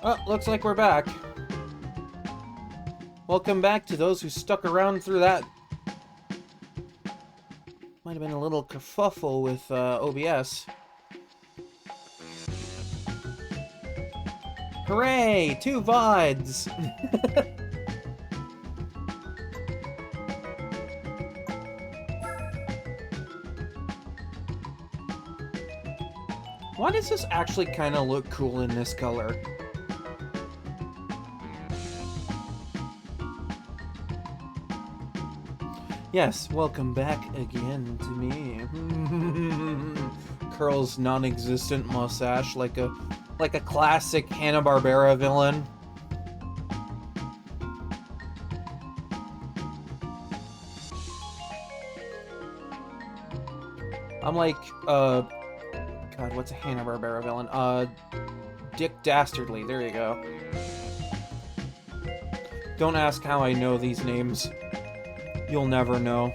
Oh, looks like we're back. Welcome back to those who stuck around through that. Might have been a little kerfuffle with OBS. Hooray! 2 VODs! Why does this actually kind of look cool in this color? Yes, welcome back again to me. Curls non-existent mustache like a classic Hanna-Barbera villain. I'm like, God, what's a Hanna-Barbera villain? Dick Dastardly, there you go. Don't ask how I know these names. You'll never know.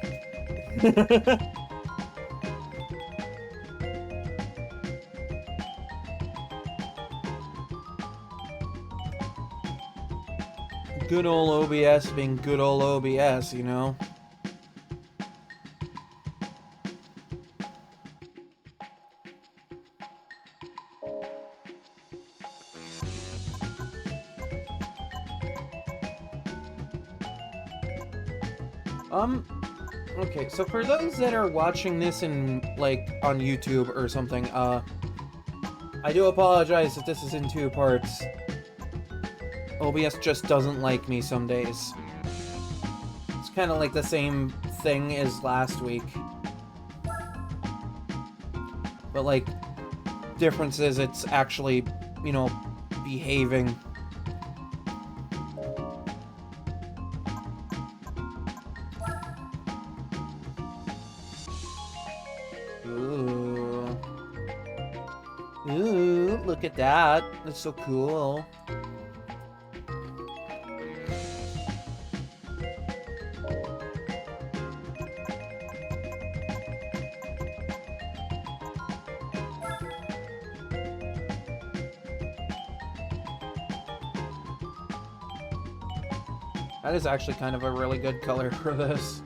Good old OBS being good old OBS, you know? Okay, so for those that are watching this in, like, on YouTube or something, I do apologize that this is in 2 parts. OBS just doesn't like me some days. It's kind of like the same thing as last week. But, like, difference is it's actually, you know, behaving. Ooh, look at that. That's so cool. That is actually kind of a really good color for this.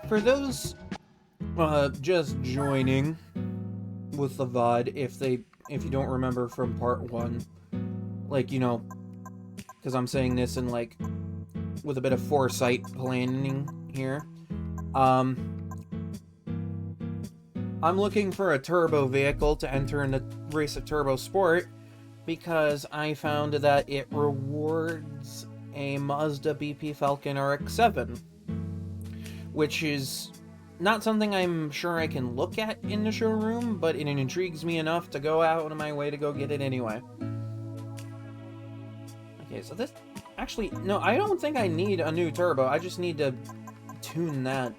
For those just joining with the VOD, if you don't remember from part 1, like, you know, because I'm saying this in, like, with a bit of foresight planning here, I'm looking for a turbo vehicle to enter in the Race of Turbo Sport because I found that it rewards a Mazda BP Falcon RX-7, which is not something I'm sure I can look at in the showroom, but it intrigues me enough to go out of my way to go get it anyway. Okay, so this... Actually, no, I don't think I need a new turbo. I just need to tune that.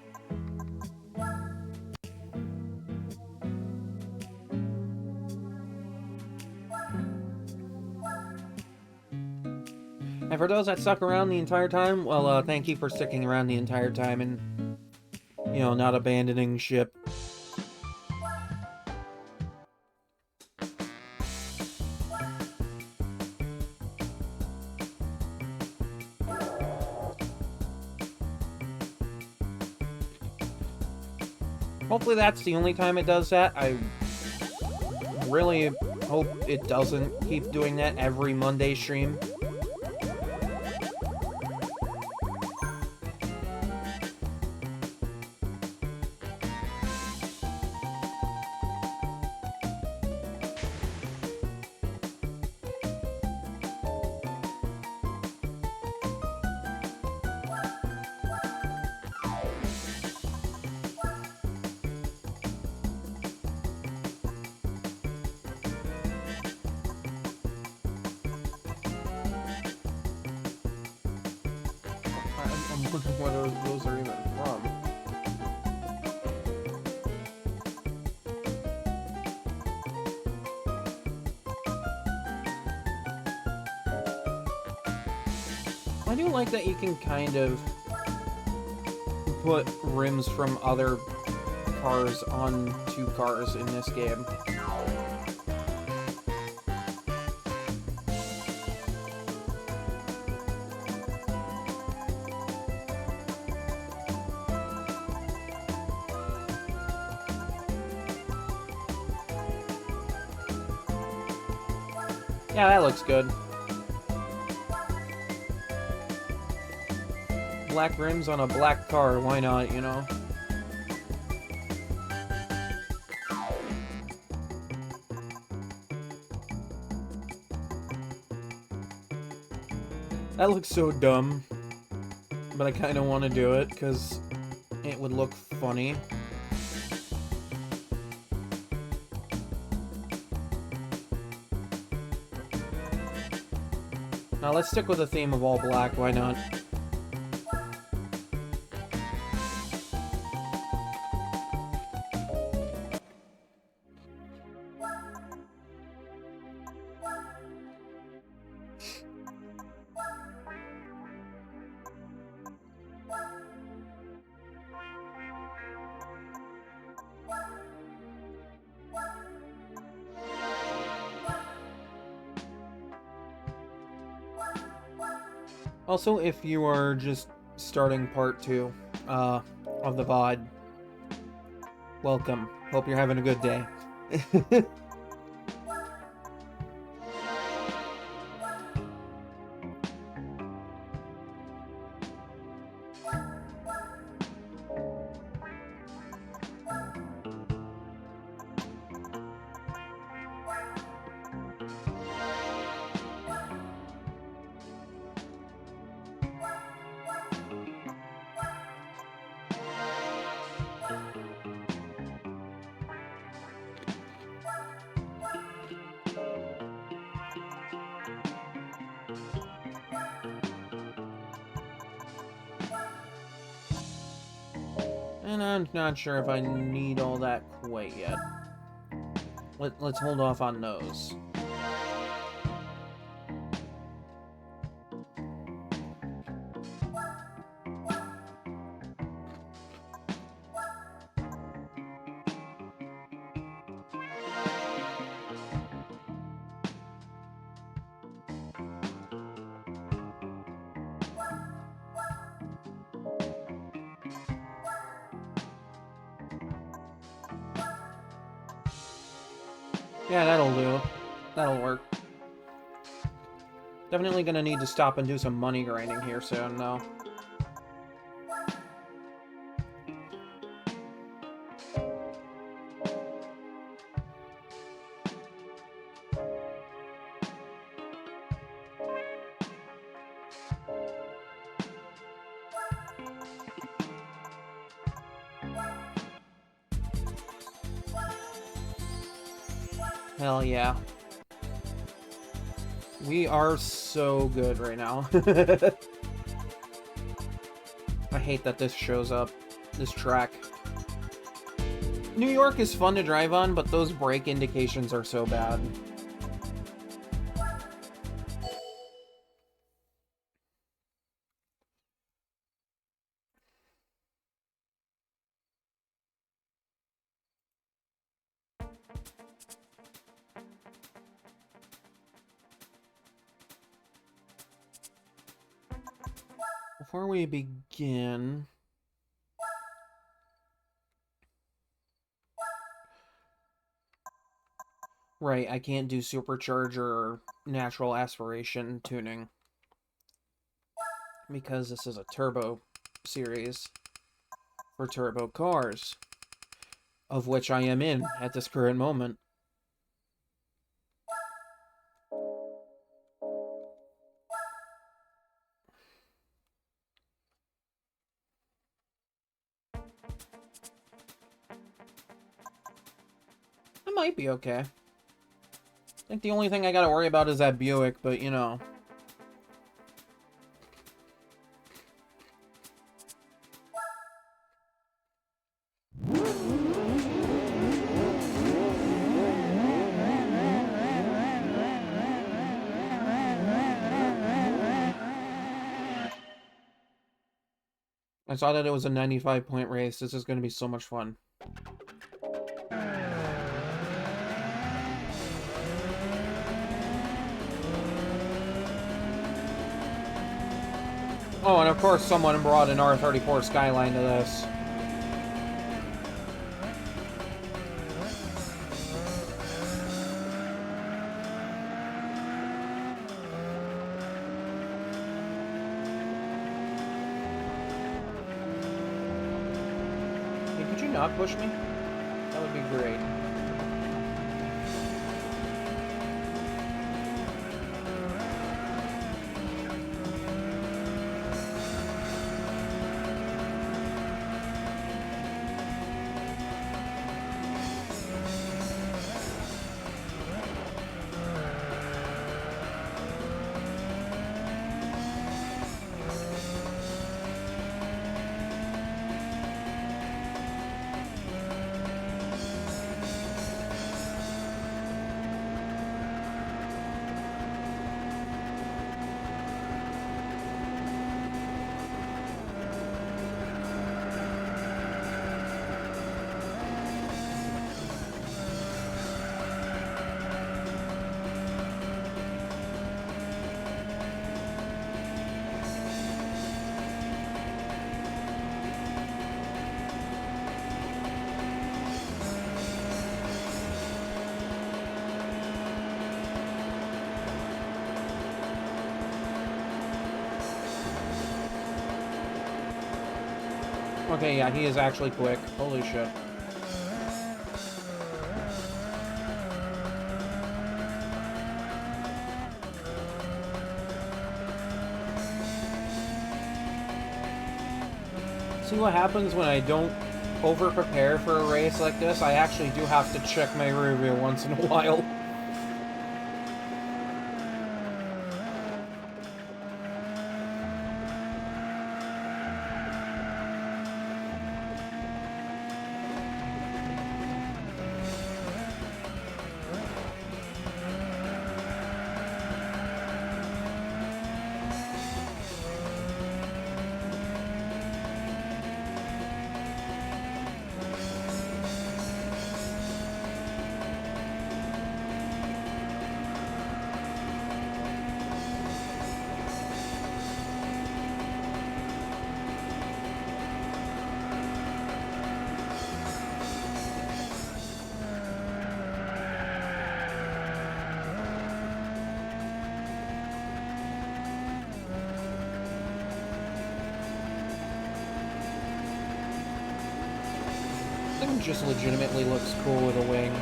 And for those that stuck around the entire time, well, thank you for sticking around the entire time and, you know, not abandoning ship. Hopefully that's the only time it does that. I really hope it doesn't keep doing that every Monday stream. I'm wondering where those are even from. I do like that you can kind of put rims from other cars onto cars in this game. Yeah, that looks good. Black rims on a black car, why not, you know? That looks so dumb, but I kind of want to do it because it would look funny. Now let's stick with the theme of all black, why not? Also, if you are just starting part 2 of the VOD, welcome. Hope you're having a good day. And I'm not sure if I need all that quite yet. Let's hold off on those. Yeah, that'll do. That'll work. Definitely gonna need to stop and do some money grinding here soon, though. Hell yeah. We are so good right now. I hate that this shows up, this track. New York is fun to drive on, but those brake indications are so bad. Before we begin... Right, I can't do supercharger or natural aspiration tuning. Because this is a turbo series for turbo cars. Of which I am in at this current moment. I might be okay. I think the only thing I gotta worry about is that Buick, but you know. I saw that it was a 95-point race. This is going to be so much fun. Oh, and of course someone brought an R34 Skyline to this. Hey, could you not push me? That would be great. Okay, yeah, he is actually quick. Holy shit. See what happens when I don't over-prepare for a race like this? I actually do have to check my rear view once in a while. It just legitimately looks cool with a wing.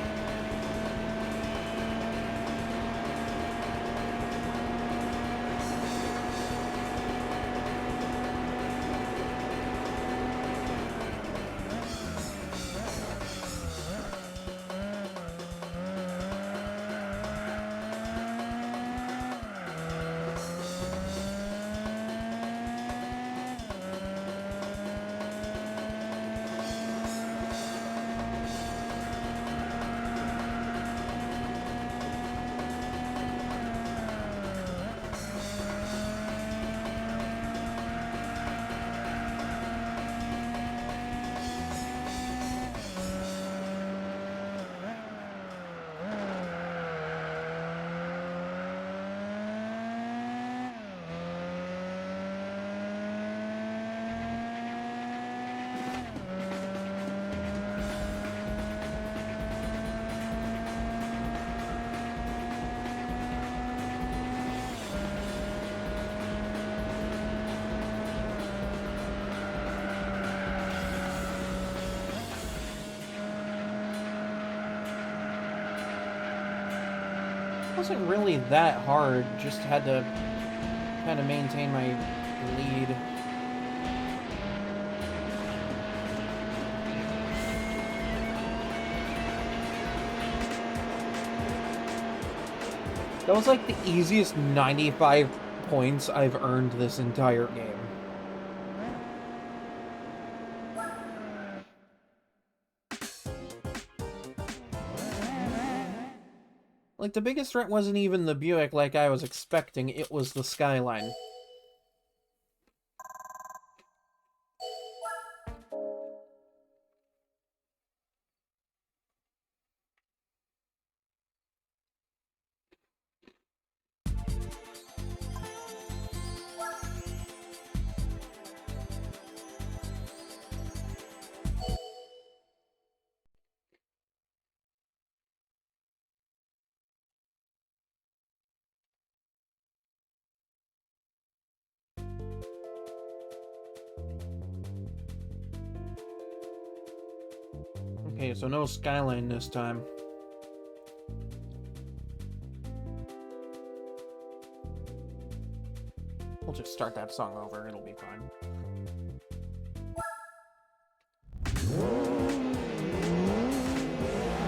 It wasn't really that hard, just had to kind of maintain my lead. That was like the easiest 95 points I've earned this entire game. Like, the biggest threat wasn't even the Buick like I was expecting, it was the Skyline. Okay, so no Skyline this time. We'll just start that song over, it'll be fine.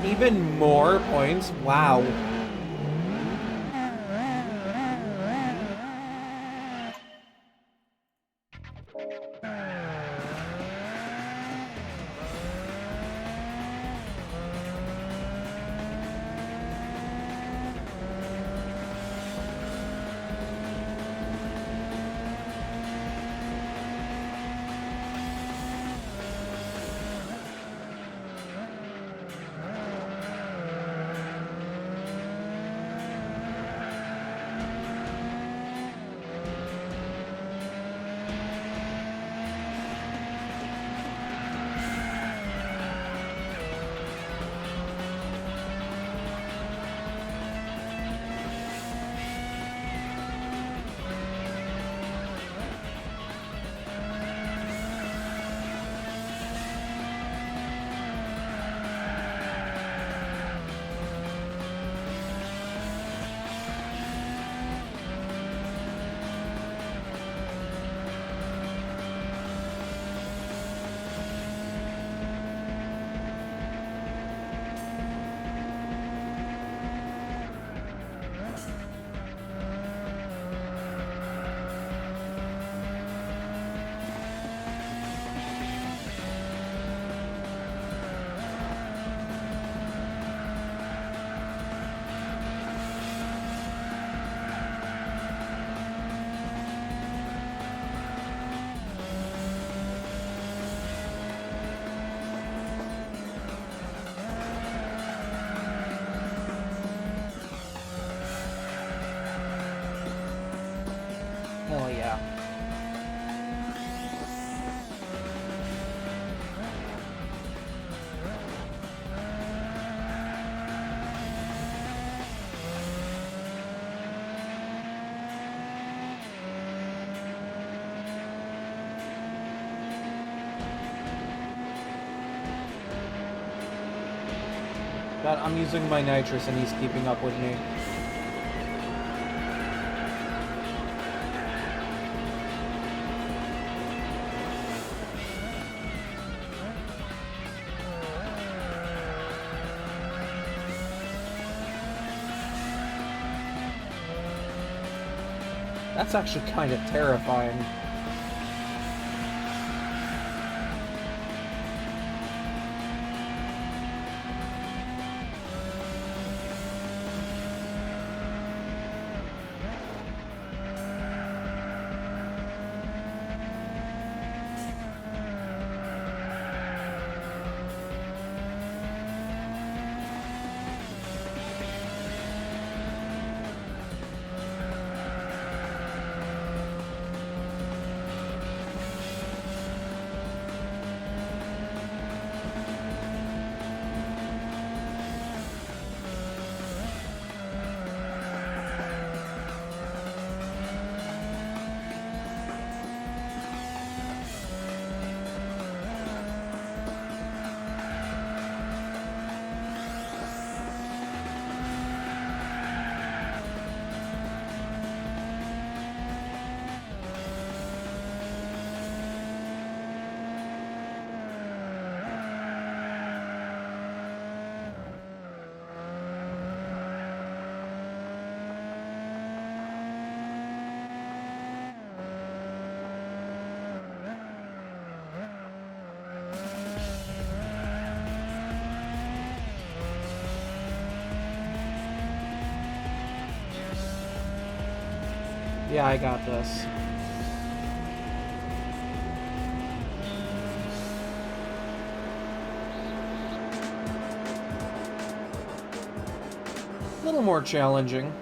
Even more points? Wow. Oh yeah. God, I'm using my nitrous and he's keeping up with me. That's actually kind of terrifying. Yeah, I got this. A little more challenging.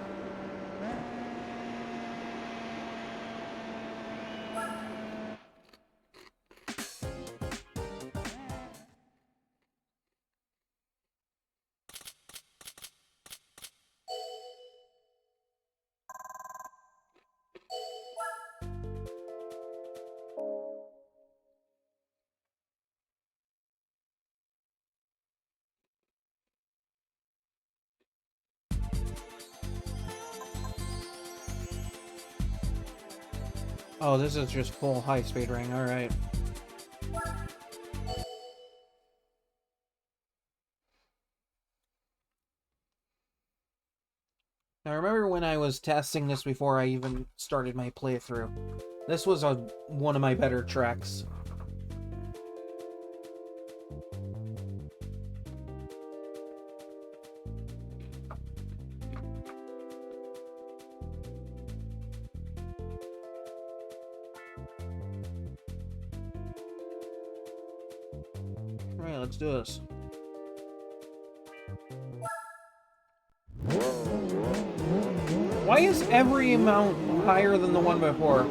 Oh, this is just full high-speed ring, alright. Now, remember when I was testing this before I even started my playthrough? This was one of my better tracks. Alright, let's do this. Why is every amount higher than the one before?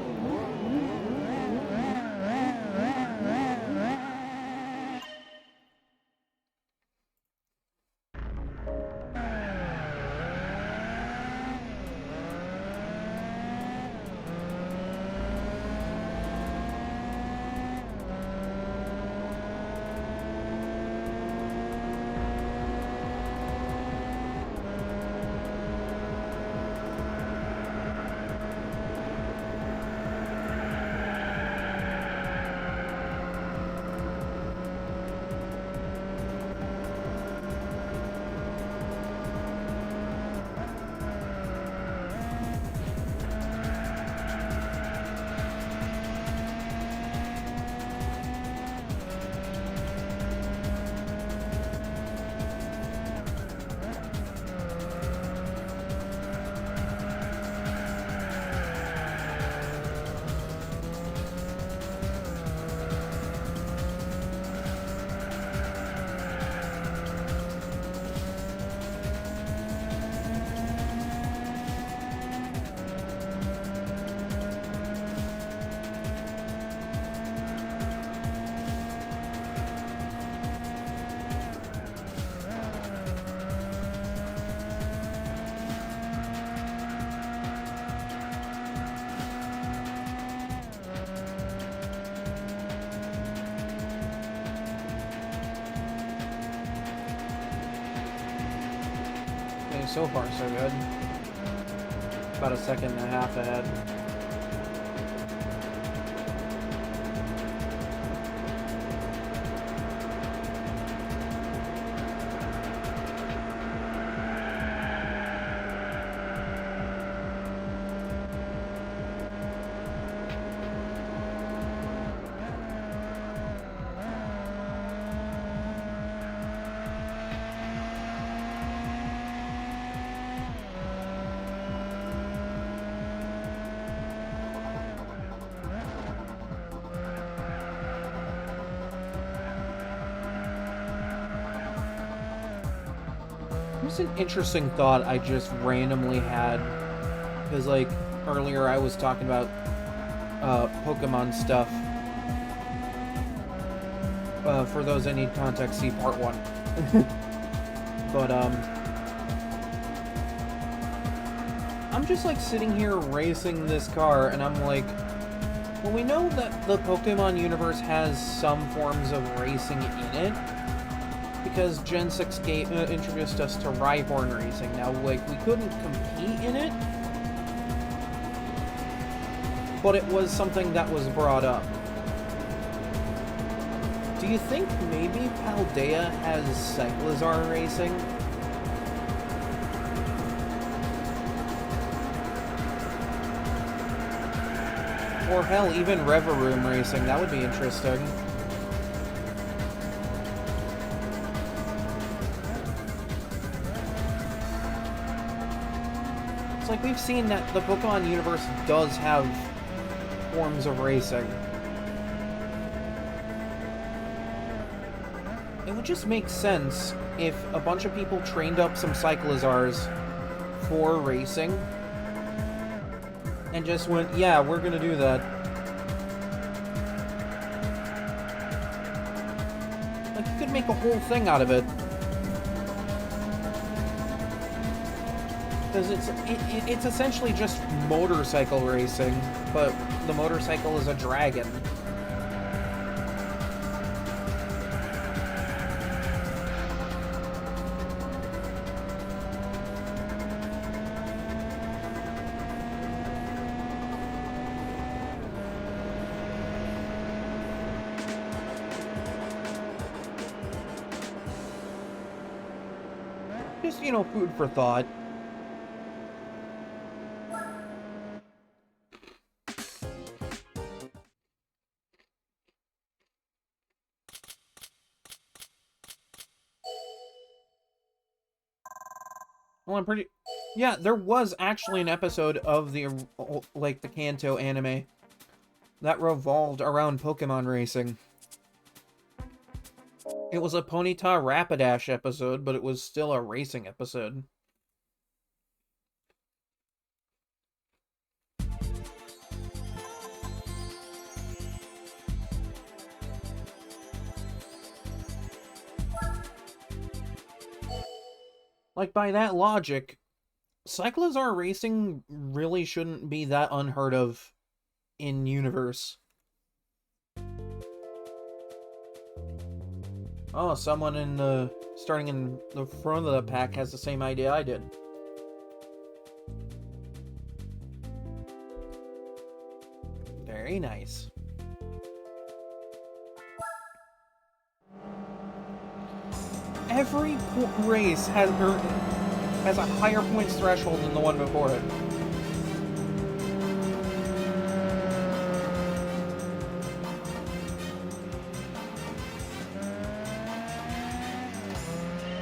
So far, so good. About a second and a half ahead. It's an interesting thought I just randomly had, because like earlier I was talking about Pokemon stuff. For those that need context, see part 1. But I'm just like sitting here racing this car and I'm like, well, we know that the Pokemon universe has some forms of racing in it, because Gen 6 introduced us to Rhyhorn racing. Now, like, we couldn't compete in it, but it was something that was brought up. Do you think maybe Paldea has Cyclizar racing? Or hell, even Reveroom racing? That would be interesting. It's like we've seen that the Pokemon universe does have forms of racing. It would just make sense if a bunch of people trained up some Cyclizars for racing and just went, yeah, we're gonna do that. Like, you could make a whole thing out of it. Because it's essentially just motorcycle racing, but the motorcycle is a dragon. Just, you know, food for thought. Well, I'm pretty... Yeah, there was actually an episode of the, like, the Kanto anime that revolved around Pokemon racing. It was a Ponyta Rapidash episode, but it was still a racing episode. Like, by that logic, Cyclozar racing really shouldn't be that unheard of in universe. Oh, someone in the... starting in the front of the pack has the same idea I did. Very nice. Every race has a higher points threshold than the one before it.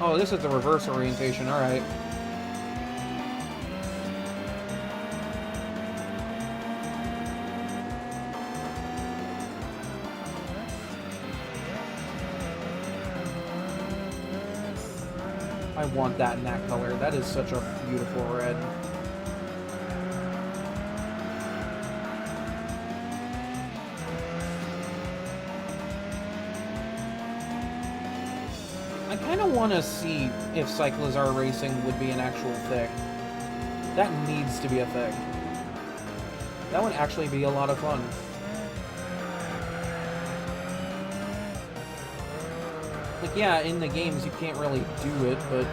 Oh, this is the reverse orientation, alright. I want that in that color. That is such a beautiful red. I kind of want to see if Cyclozar racing would be an actual thing. That needs to be a thing. That would actually be a lot of fun. Like, yeah, in the games you can't really do it, but,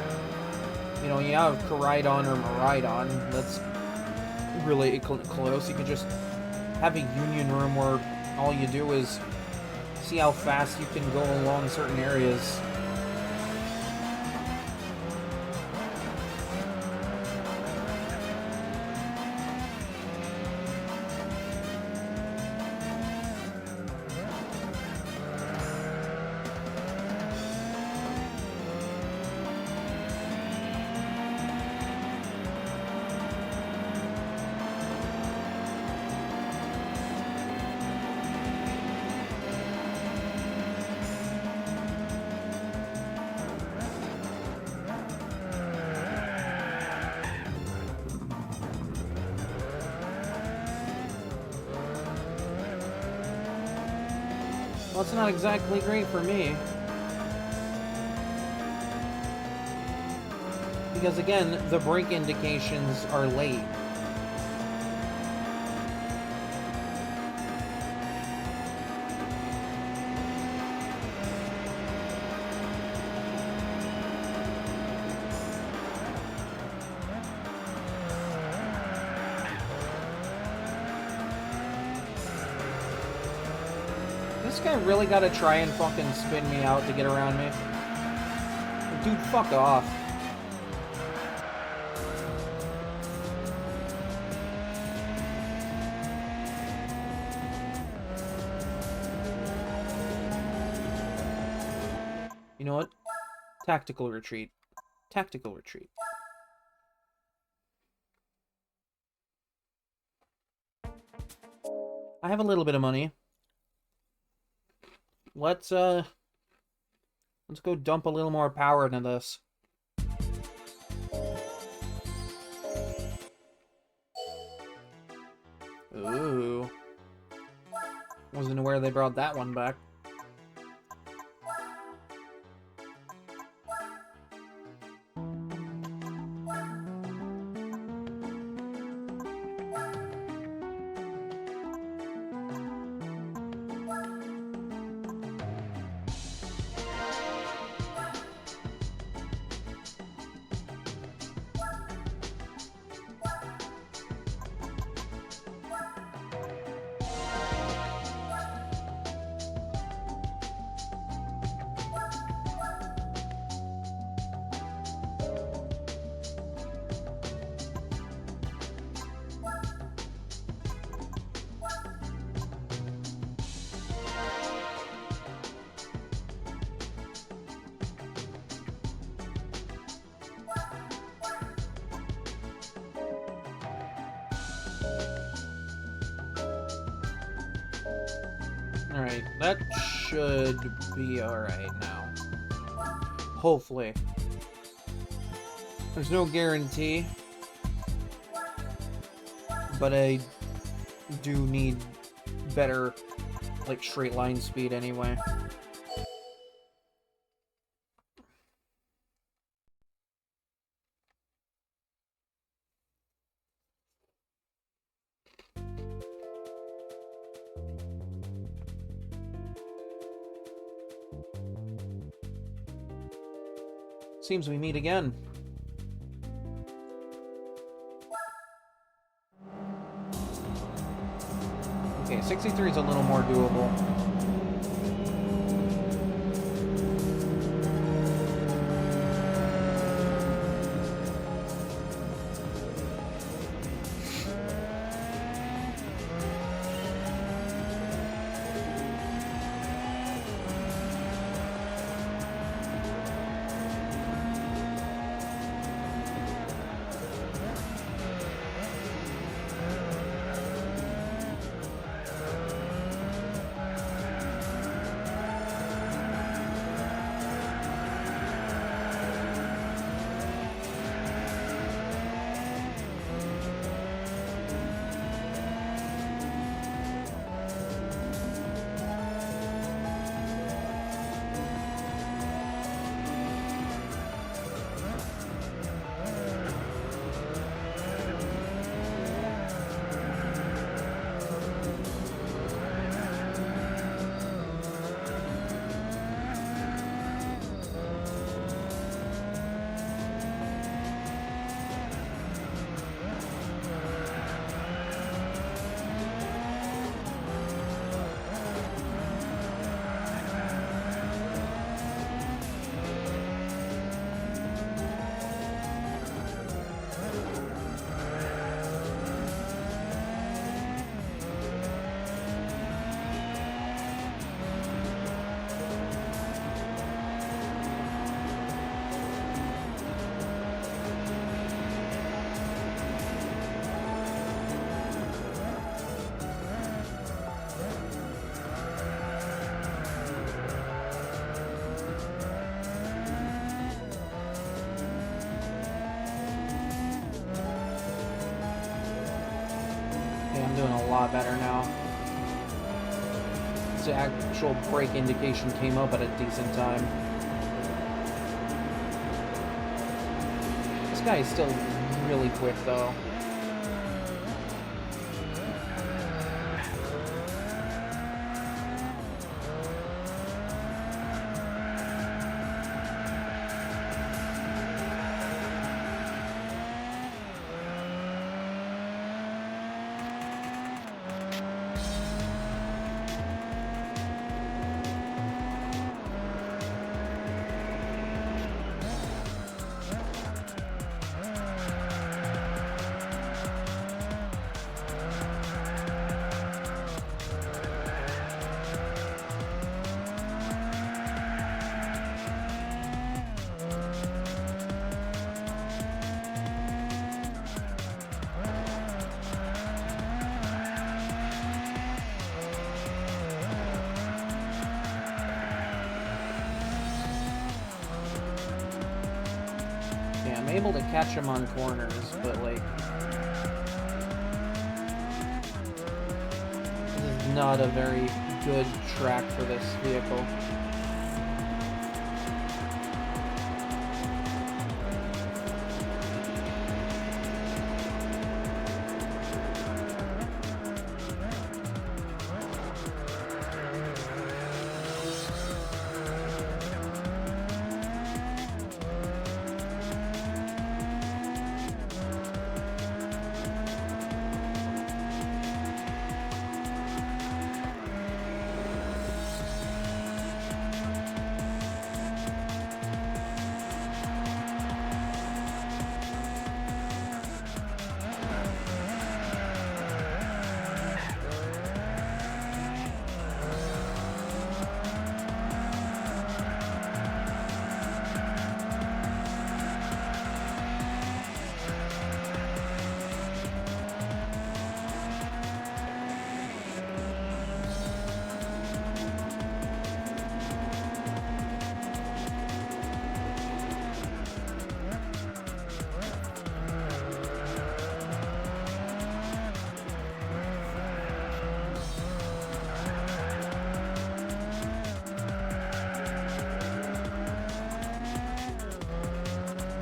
you know, you have Koraidon or Miraidon, that's really close. You could just have a union room where all you do is see how fast you can go along certain areas. Well, it's not exactly great for me. Because again, the brake indications are late. This guy really gotta try and fucking spin me out to get around me. Dude, fuck off. You know what? Tactical retreat. Tactical retreat. I have a little bit of money. Let's go dump a little more power into this. Ooh. Wasn't aware they brought that one back. Alright, that should be alright now. Hopefully. There's no guarantee, but I do need better, like, straight line speed anyway. Seems we meet again. Okay, 63 is a little more doable. I'm doing a lot better now. The actual brake indication came up at a decent time. This guy is still really quick, though. I'm able to catch him on corners, but like, this is not a very good track for this vehicle.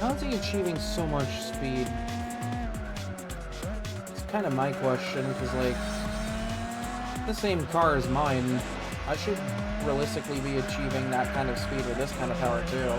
How's he achieving so much speed? It's kind of my question, because, like, the same car as mine, I should realistically be achieving that kind of speed with this kind of power, too.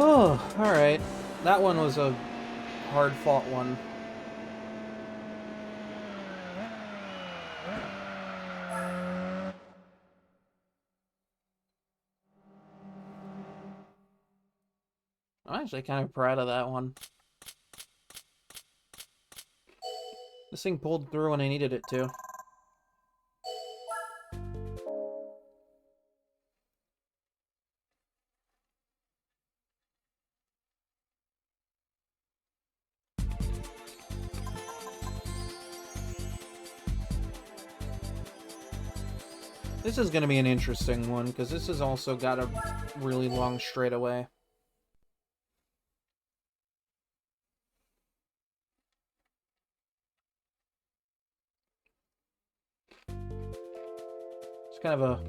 Oh, alright. That one was a hard-fought one. I'm actually kind of proud of that one. This thing pulled through when I needed it to. This is going to be an interesting one, because this has also got a really long straightaway. It's kind of a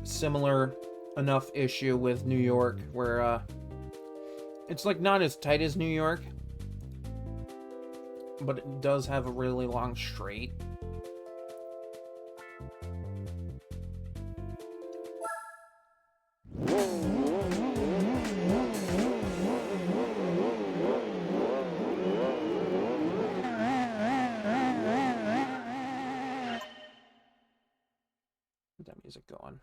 similar enough issue with New York, where it's like not as tight as New York, but it does have a really long straight. Get that music going.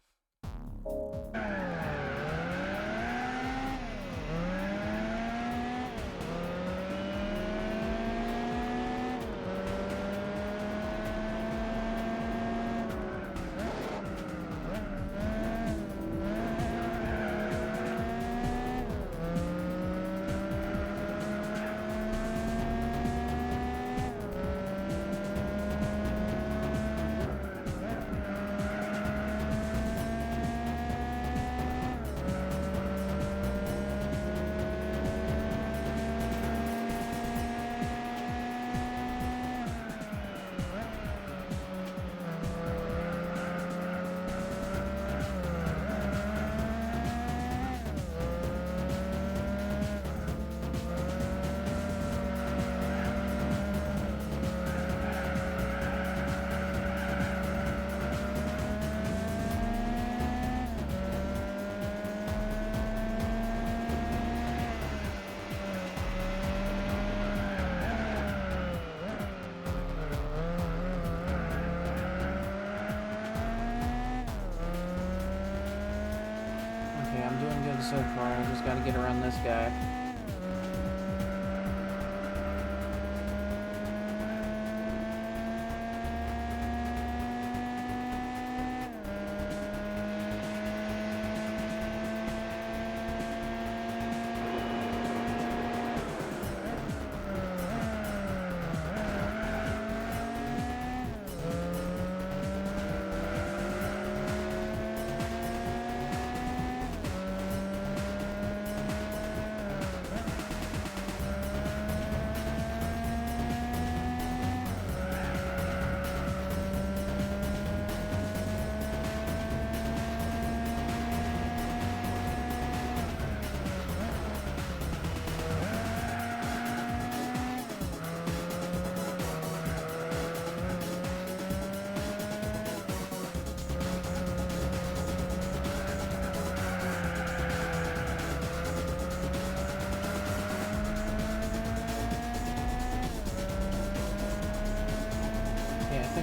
So far, I just gotta get around this guy.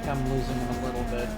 I'm losing him a little bit.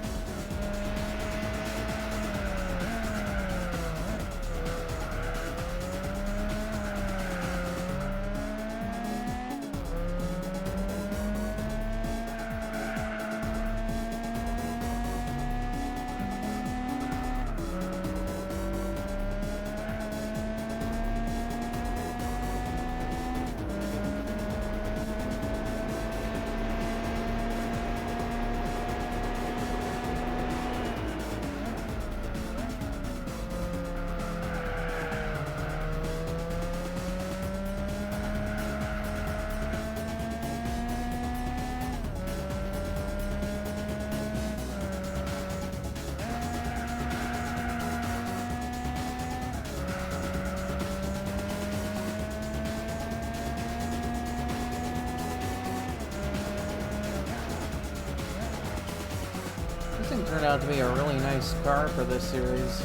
thing turned out to be a really nice car for this series.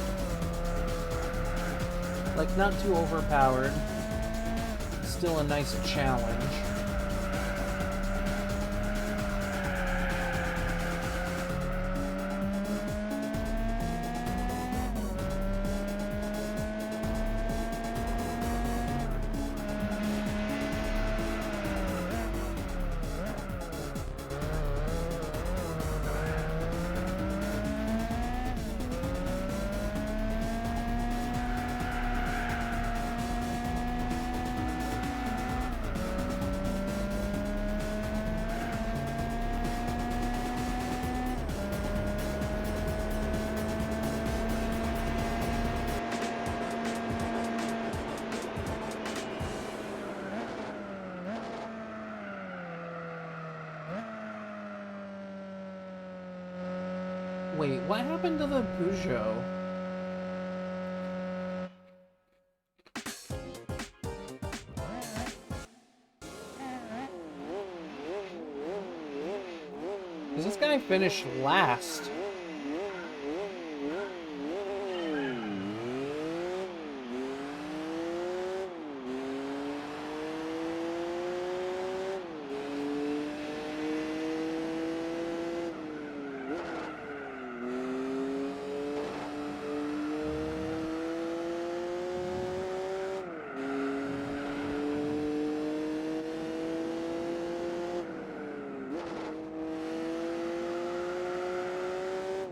Like, not too overpowered. Still a nice challenge. Wait, what happened to the Peugeot? Because this guy finished last.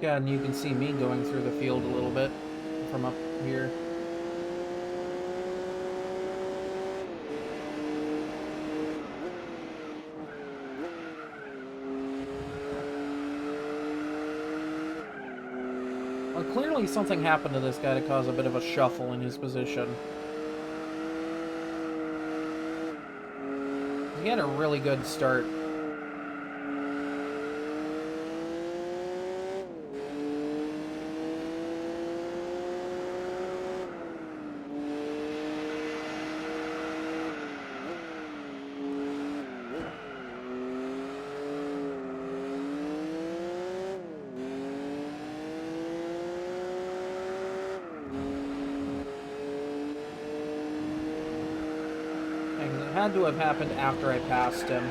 Yeah, and you can see me going through the field a little bit from up here. Well, clearly something happened to this guy to cause a bit of a shuffle in his position. He had a really good start. It had to have happened after I passed him.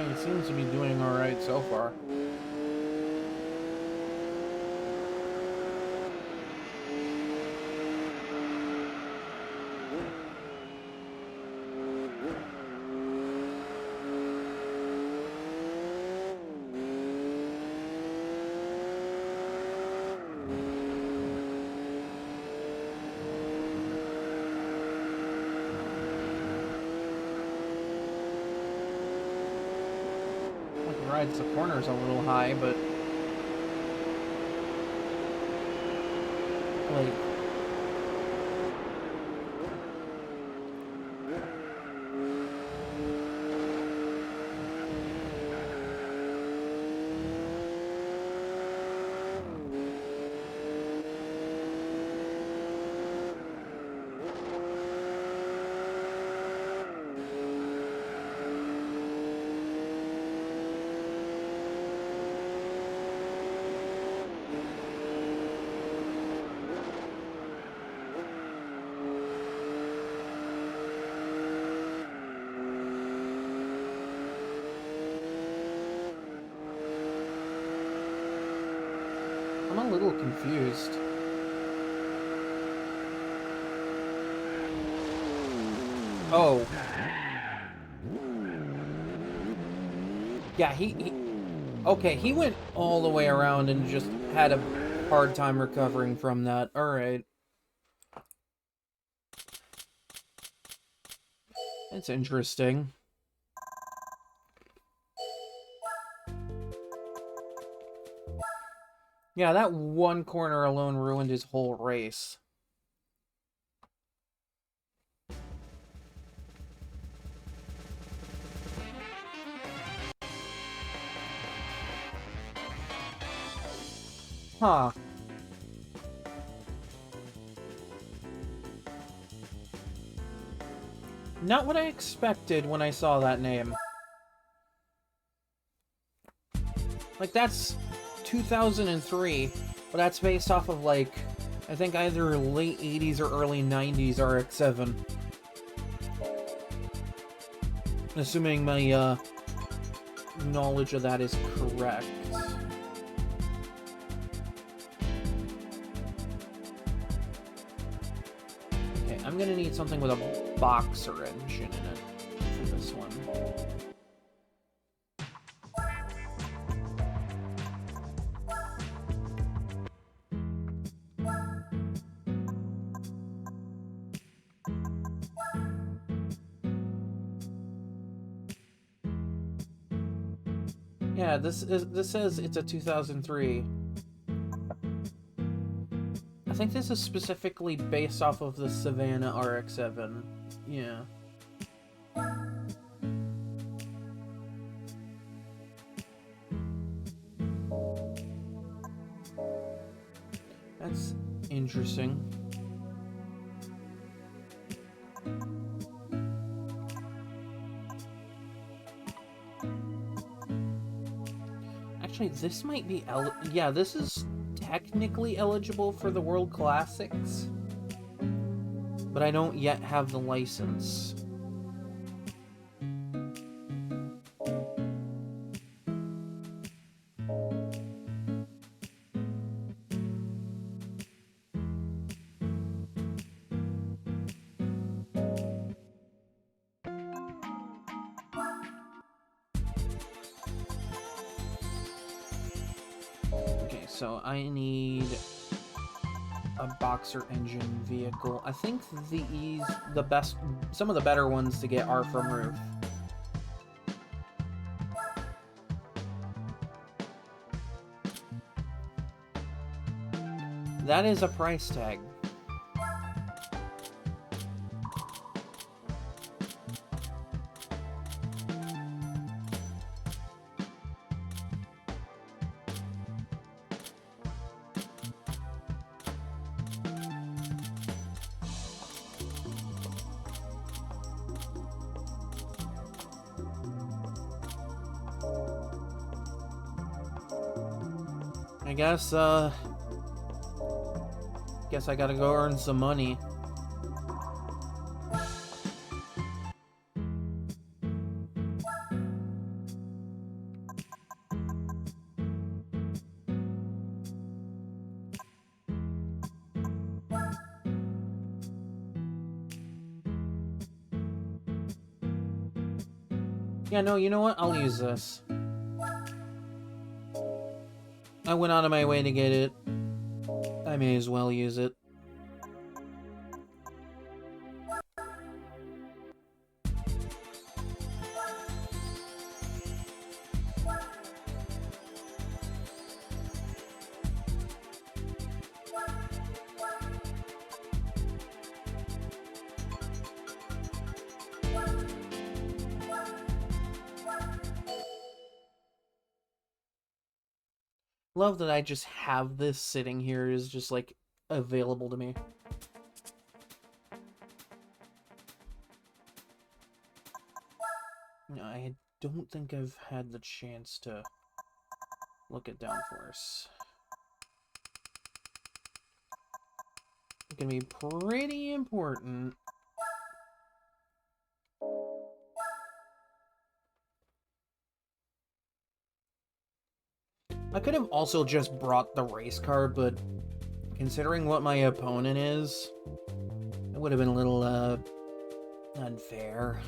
He seems to be doing alright so far. Rides the corners a little high, but like I'm a little confused. Oh. Yeah, okay, he went all the way around and just had a hard time recovering from that. Alright. That's interesting. Yeah, that one corner alone ruined his whole race. Huh. Not what I expected when I saw that name. Like, that's 2003, but that's based off of, like, I think either late 80s or early 90s RX-7. Assuming my, knowledge of that is correct. Okay, I'm gonna need something with a boxer engine in it for this one. Yeah, this says it's a 2003. I think this is specifically based off of the Savannah RX-7. Yeah. That's interesting. Actually, this might be yeah, this is technically eligible for the World Classics, but I don't yet have the license. So I need a boxer engine vehicle. I think some of the better ones to get are from Roof. That is a price tag. I guess I gotta go earn some money. Yeah, no, you know what? I'll use this. I went out of my way to get it. I may as well use it. Love that I just have this sitting here is just like available to me. I don't think I've had the chance to look at downforce. It's gonna be pretty important. I could have also just brought the race car, but considering what my opponent is, it would have been a little, Unfair.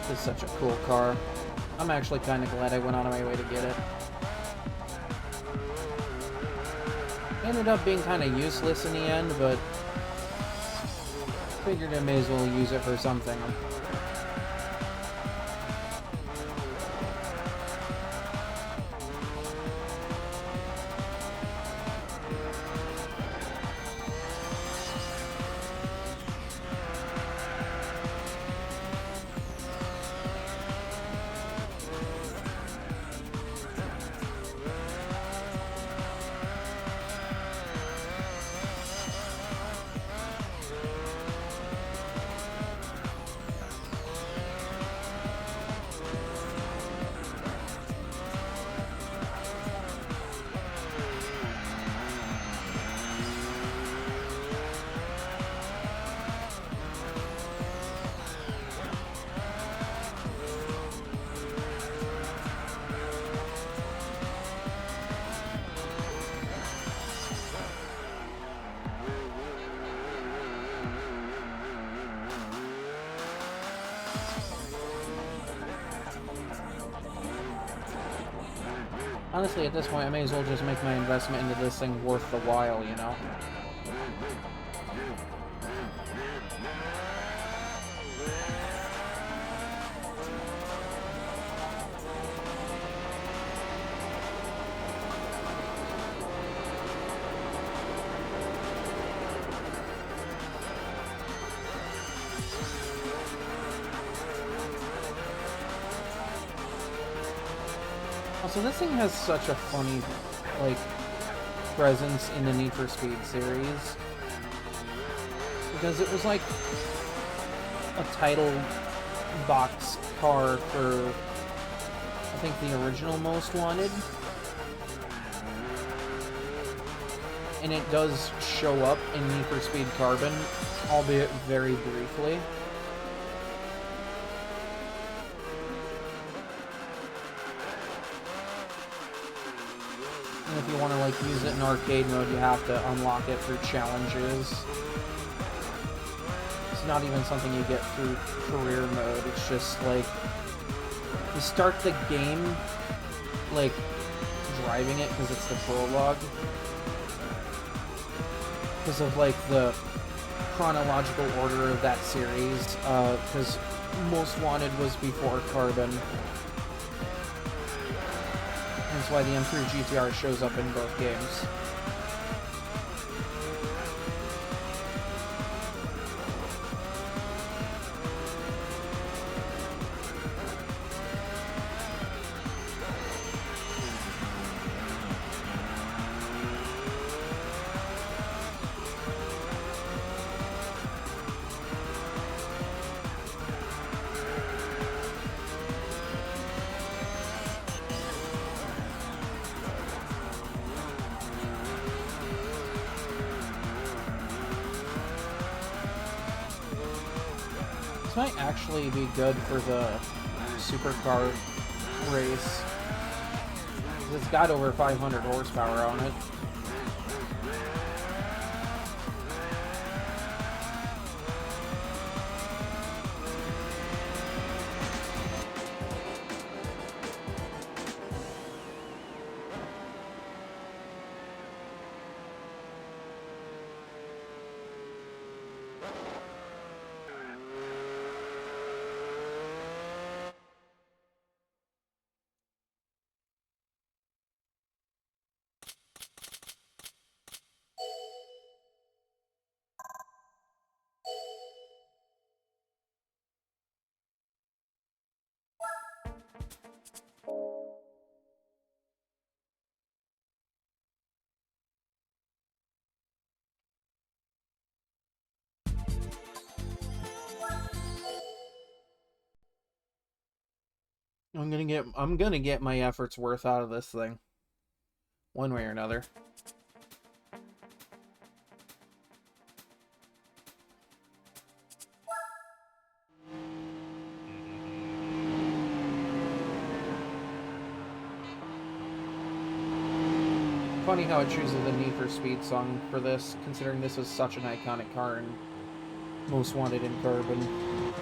This is such a cool car. I'm actually kind of glad I went out of my way to get it. Ended up being kind of useless in the end, but figured I may as well use it for something. Honestly, at this point, I may as well just make my investment into this thing worth the while, you know? So this thing has such a funny, like, presence in the Need for Speed series. Because it was like a title box car for, I think, the original Most Wanted. And it does show up in Need for Speed Carbon, albeit very briefly. If you want to like use it in arcade mode, you have to unlock it through challenges. It's not even something you get through career mode. It's just like you start the game like driving it because it's the prologue. Because of like the chronological order of that series. Because Most Wanted was before Carbon. That's why the M3 GTR shows up in both games. This might actually be good for the supercar race. It's got over 500 horsepower on it. I'm gonna get my efforts worth out of this thing. One way or another. Funny how it chooses the Need for Speed song for this, considering this was such an iconic car and Most Wanted in Carbon.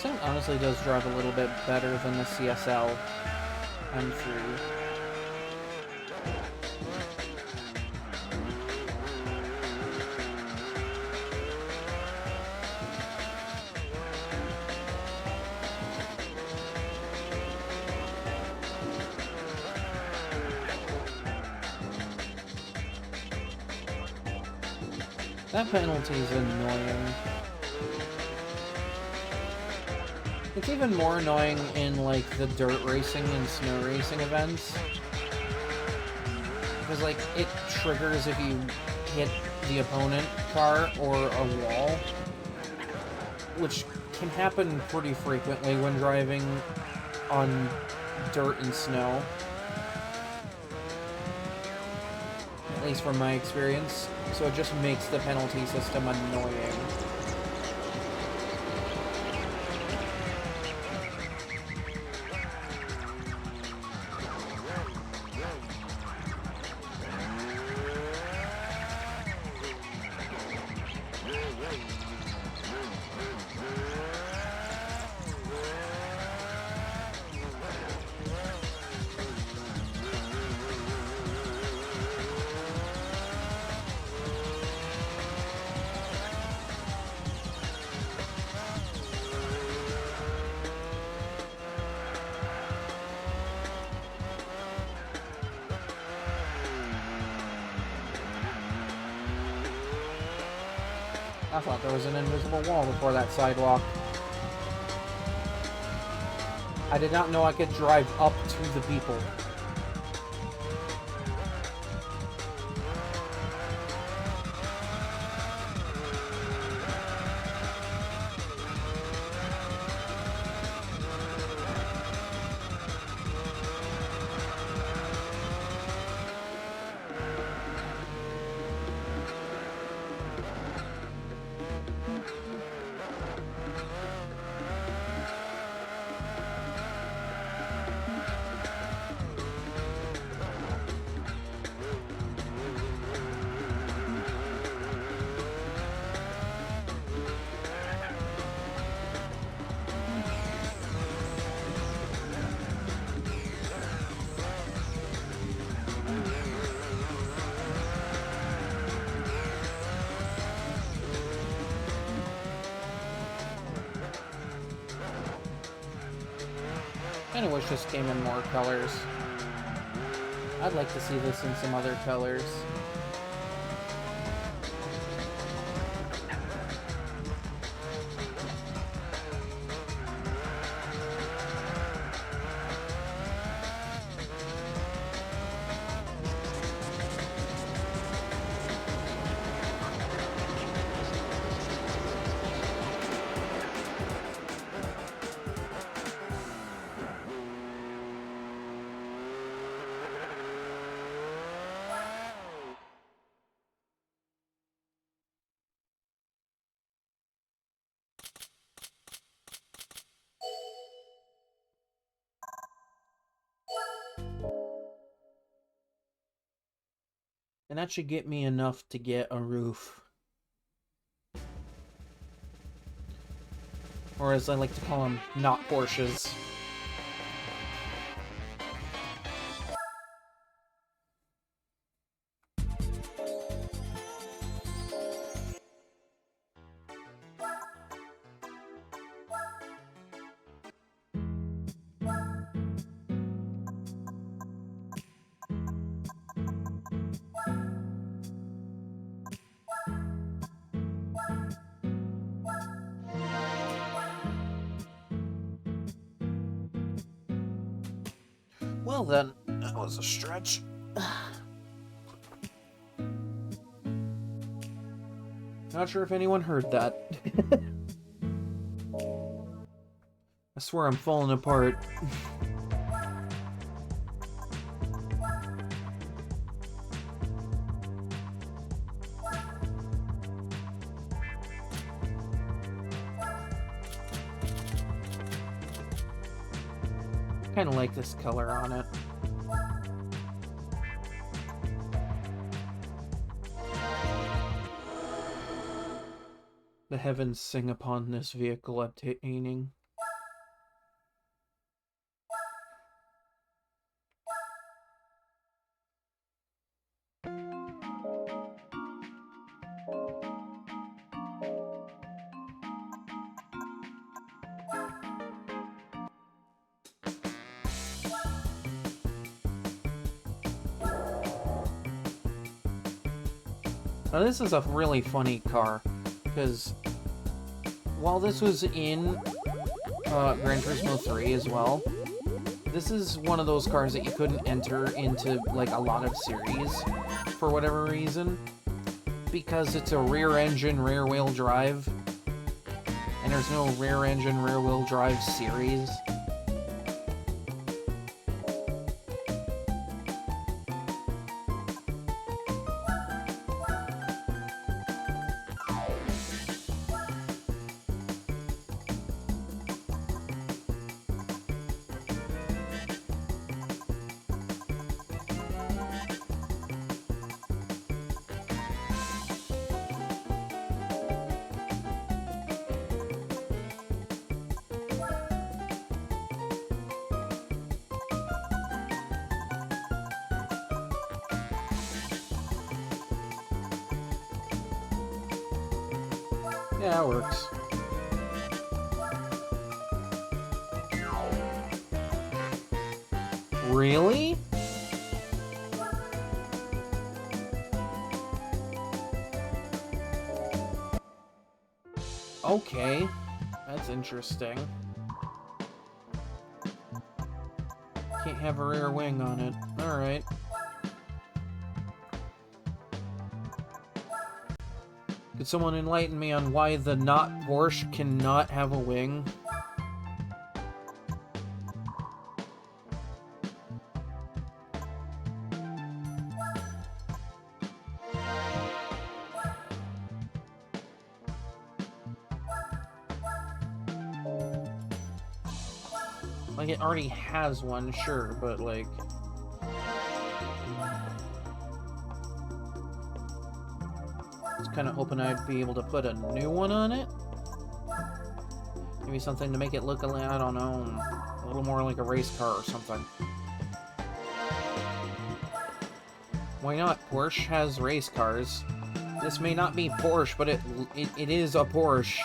This one honestly does drive a little bit better than the CSL M3. That penalty is annoying. It's even more annoying in, like, the dirt racing and snow racing events. Because, like, it triggers if you hit the opponent car or a wall. Which can happen pretty frequently when driving on dirt and snow. At least from my experience. So it just makes the penalty system annoying. I thought there was an invisible wall before that sidewalk. I did not know I could drive up to the people. I wish this came in more colors. I'd like to see this in some other colors. And that should get me enough to get a roof. Or as I like to call them, not Porsches. Well then, that was a stretch. Not sure if anyone heard that. I swear I'm falling apart. Kind of like this color on it. The heavens sing upon this vehicle obtaining. Now this is a really funny car, because while this was in Gran Turismo 3 as well, this is one of those cars that you couldn't enter into like a lot of series for whatever reason, because it's a rear engine, rear wheel drive, and there's no rear engine, rear wheel drive series. Yeah, it works. Really? Okay, that's interesting. Can't have a rear wing on it. Alright. Could someone enlighten me on why the not Porsche cannot have a wing? Like, it already has one, sure, but like... kind of hoping I'd be able to put a new one on it. Maybe something to make it look a little, I don't know, a little more like a race car or something. Why not? Porsche has race cars. This may not be Porsche, but it is a Porsche.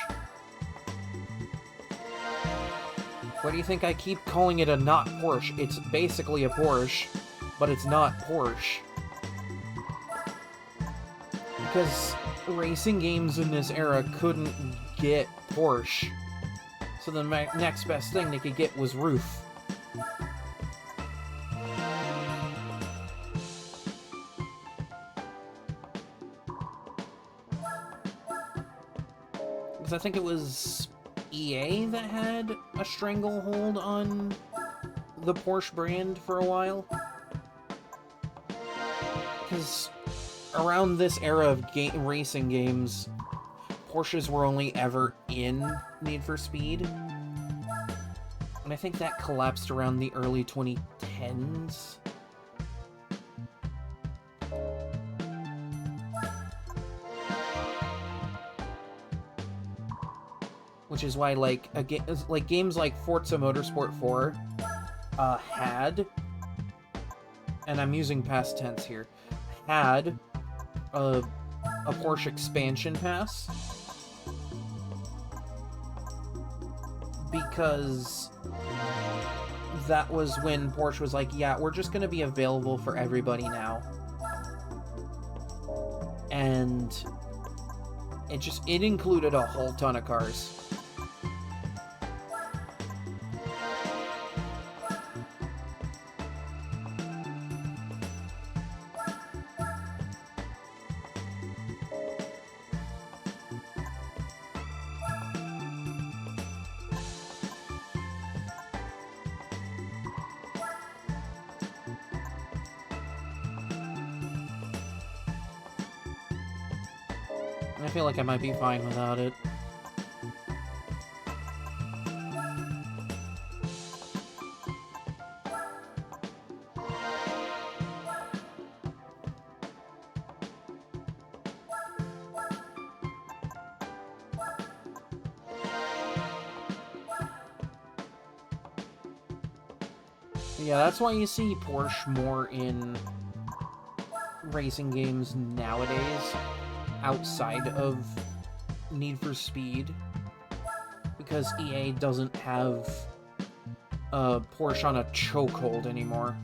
Why do you think I keep calling it a not Porsche? It's basically a Porsche, but it's not Porsche. Because racing games in this era couldn't get Porsche. So the next best thing they could get was roof. Because I think it was EA that had a stranglehold on the Porsche brand for a while. Because around this era of racing games, Porsches were only ever in Need for Speed. And I think that collapsed around the early 2010s. which is why like games like Forza Motorsport 4 had, and I'm using past tense here, had a Porsche expansion pass, because that was when Porsche was like, yeah, we're just going to be available for everybody now. And it included a whole ton of cars. I feel like I might be fine without it. Yeah, that's why you see Porsche more in racing games nowadays, outside of Need for Speed, because EA doesn't have Porsche on a chokehold anymore.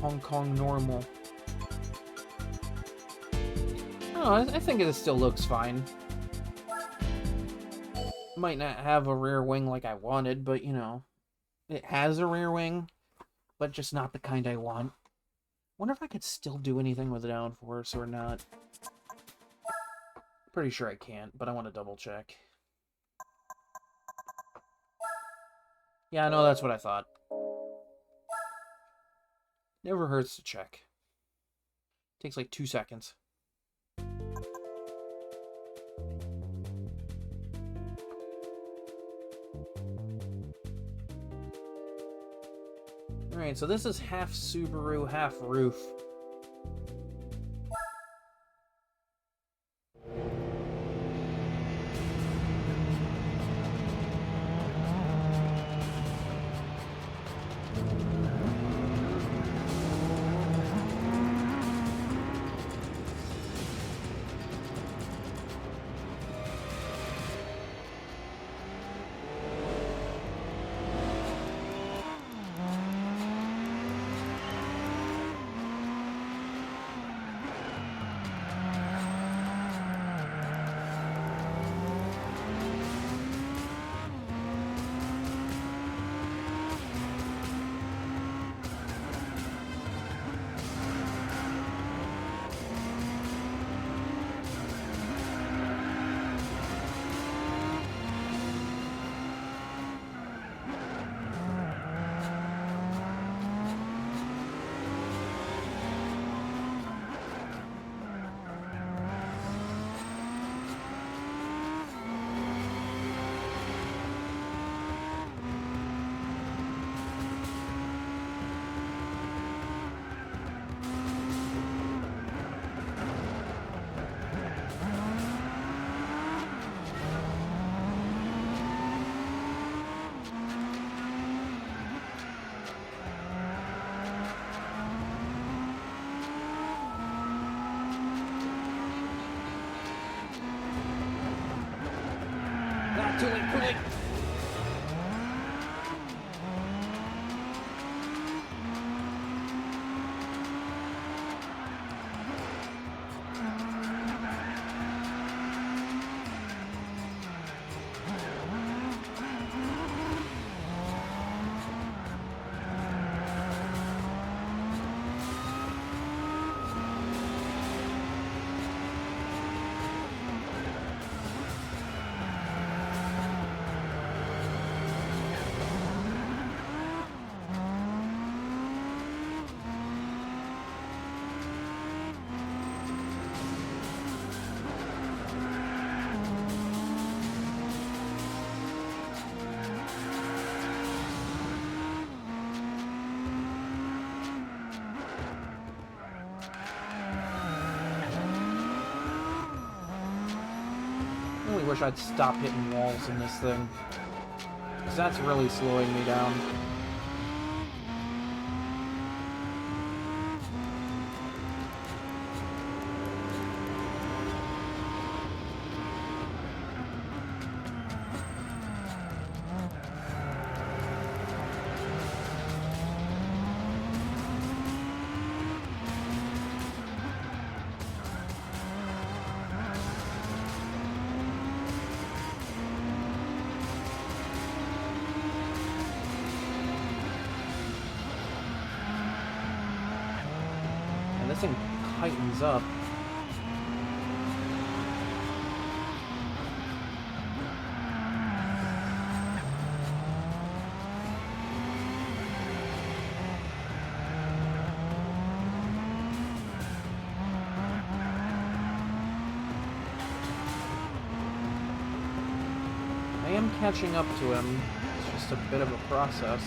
Hong Kong normal. Oh, I think it still looks fine. Might not have a rear wing like I wanted, but you know, it has a rear wing, but just not the kind I want. Wonder if I could still do anything with the downforce or not. Pretty sure I can't, but I want to double check. Yeah, no, that's what I thought. Never hurts to check. Takes like 2 seconds. Alright, so this is half Subaru, half roof. Too late, too late. really wish I'd stop hitting walls in this thing, because that's really slowing me down. This thing tightens up. I am catching up to him. It's just a bit of a process.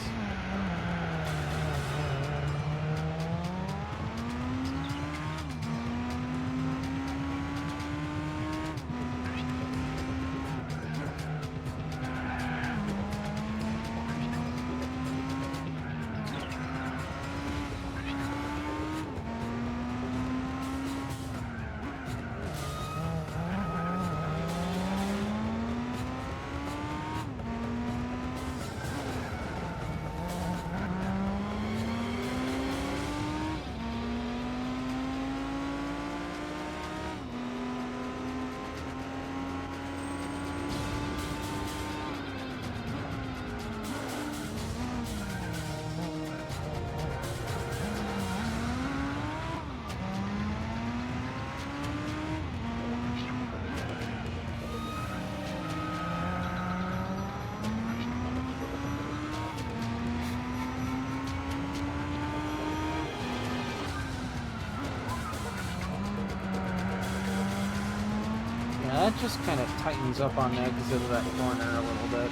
That just kind of tightens up on the exit of that corner a little bit.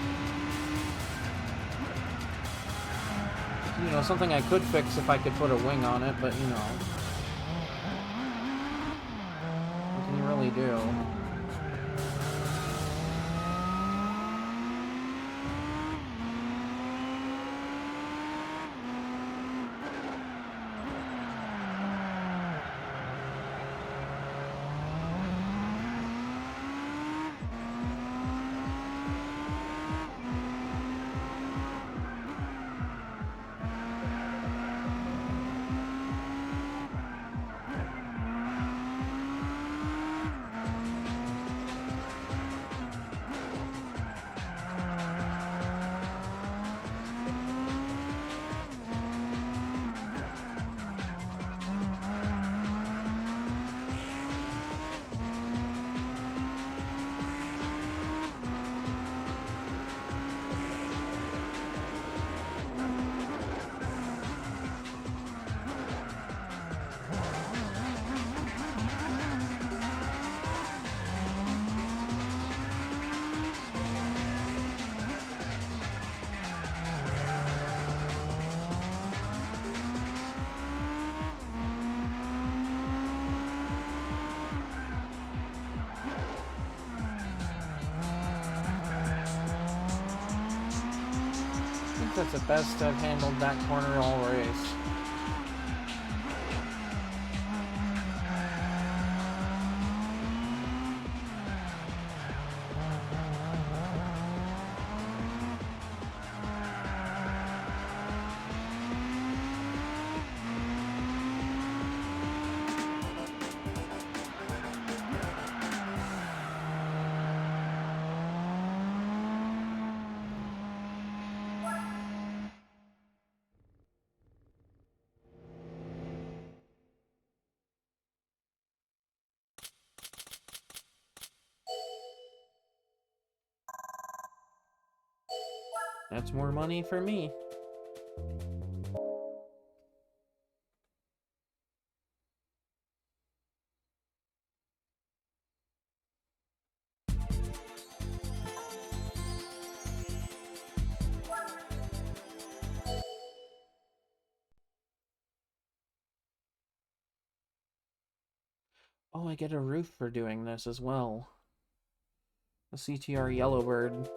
You know, something I could fix if I could put a wing on it, but you know. What can you really do? That's the best I've handled that corner all race. That's more money for me. Oh, I get a roof for doing this as well. A CTR Yellowbird.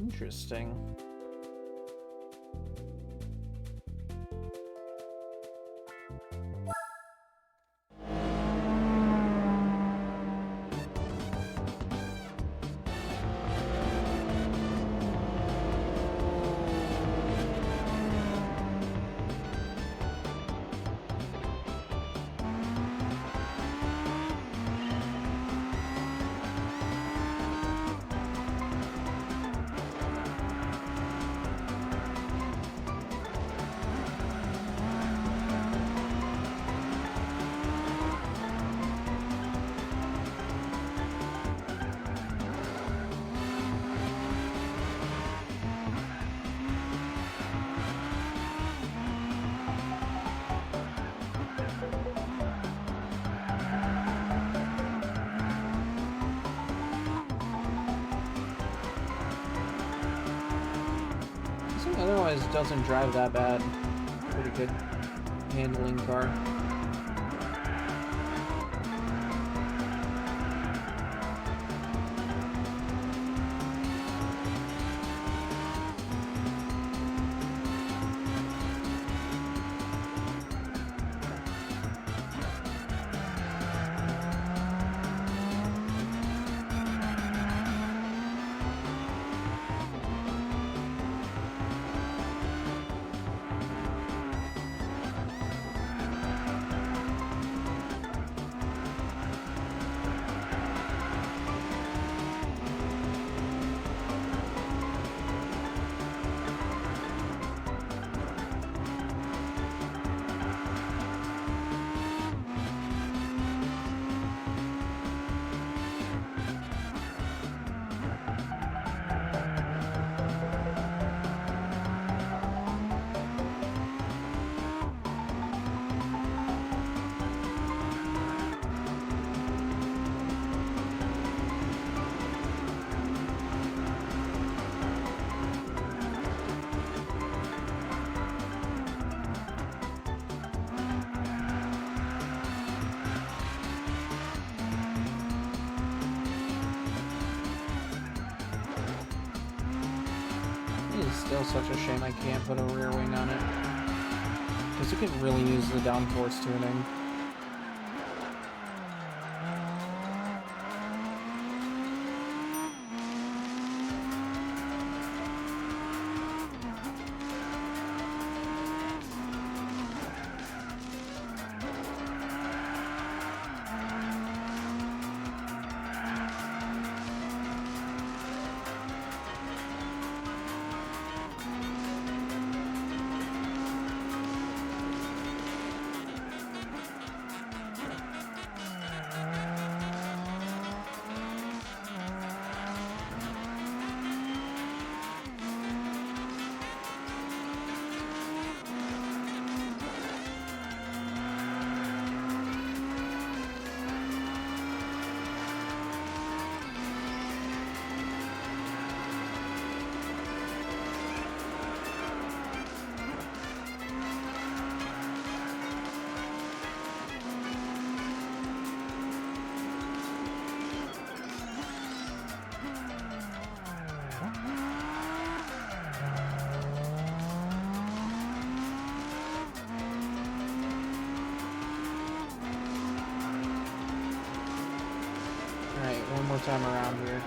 Interesting. Otherwise, it doesn't drive that bad. Pretty good handling car. Still such a shame I can't put a rear wing on it. Because you could really use the downforce tuning. One more time around here.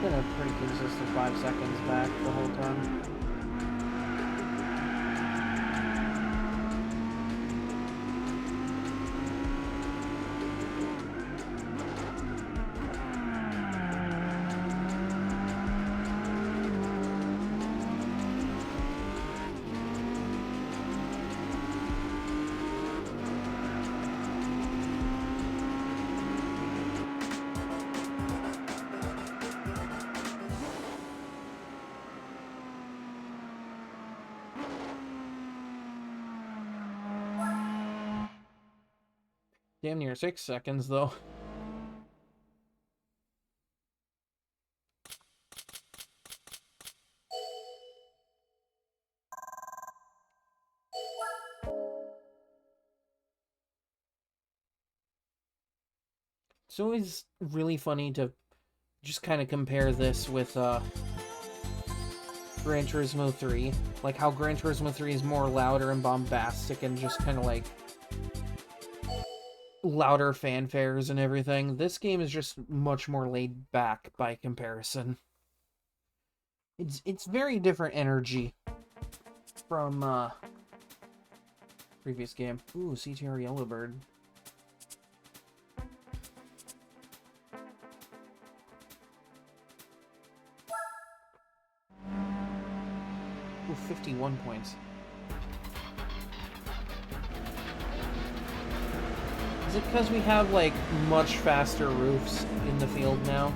been a pretty consistent 5 seconds back the whole time. Damn near 6 seconds, though. It's always really funny to just kind of compare this with Gran Turismo 3. Like how Gran Turismo 3 is more louder and bombastic and just kind of like louder fanfares and everything. This game is just much more laid back by comparison. It's very different energy from previous game. Ooh, CTR Yellowbird. Ooh, 51 points. Is it because we have, like, much faster roofs in the field now?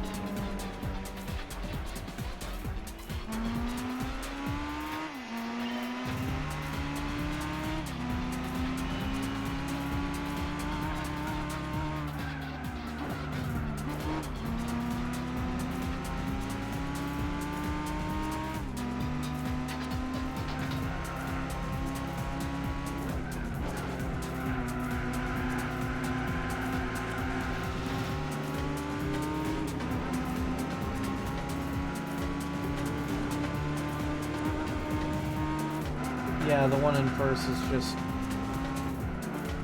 Yeah, the one in first is just...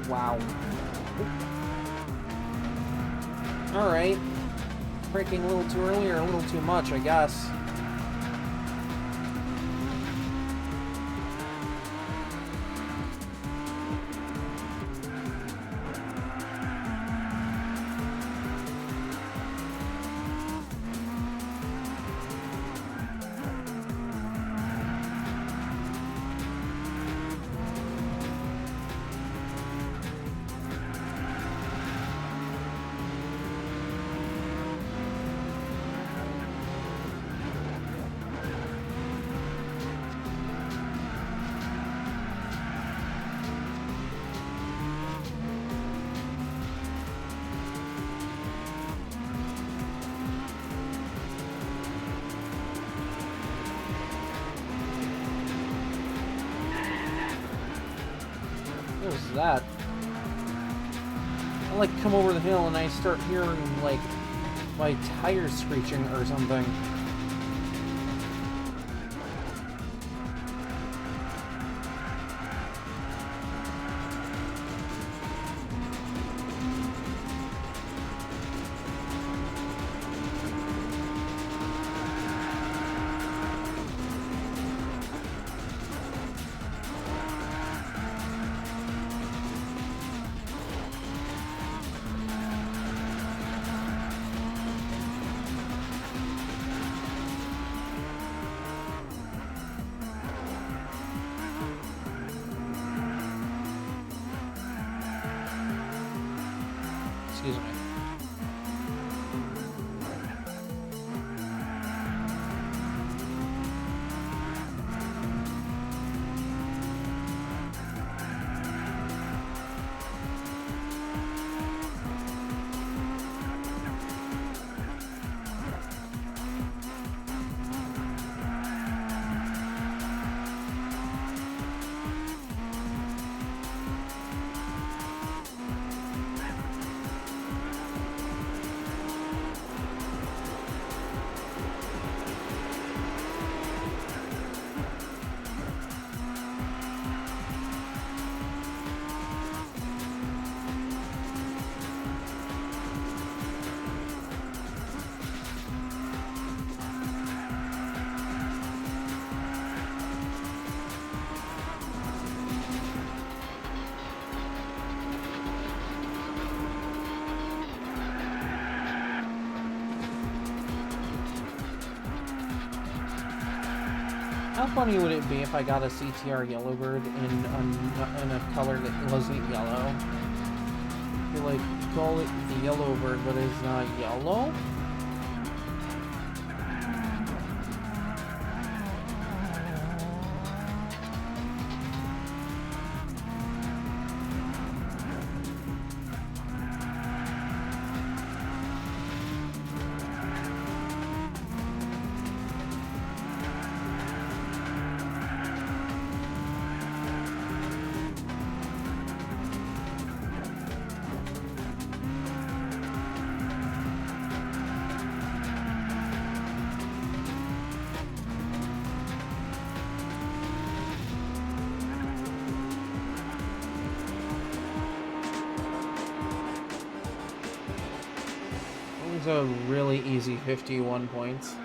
wow. Alright. Braking a little too early or a little too much, I guess. What was that? I like come over the hill and I start hearing like my tires screeching or something. Excuse me. How funny would it be if I got a CTR Yellowbird in a color that wasn't yellow? You like call it the Yellowbird, but it's not yellow? A really easy 51 points.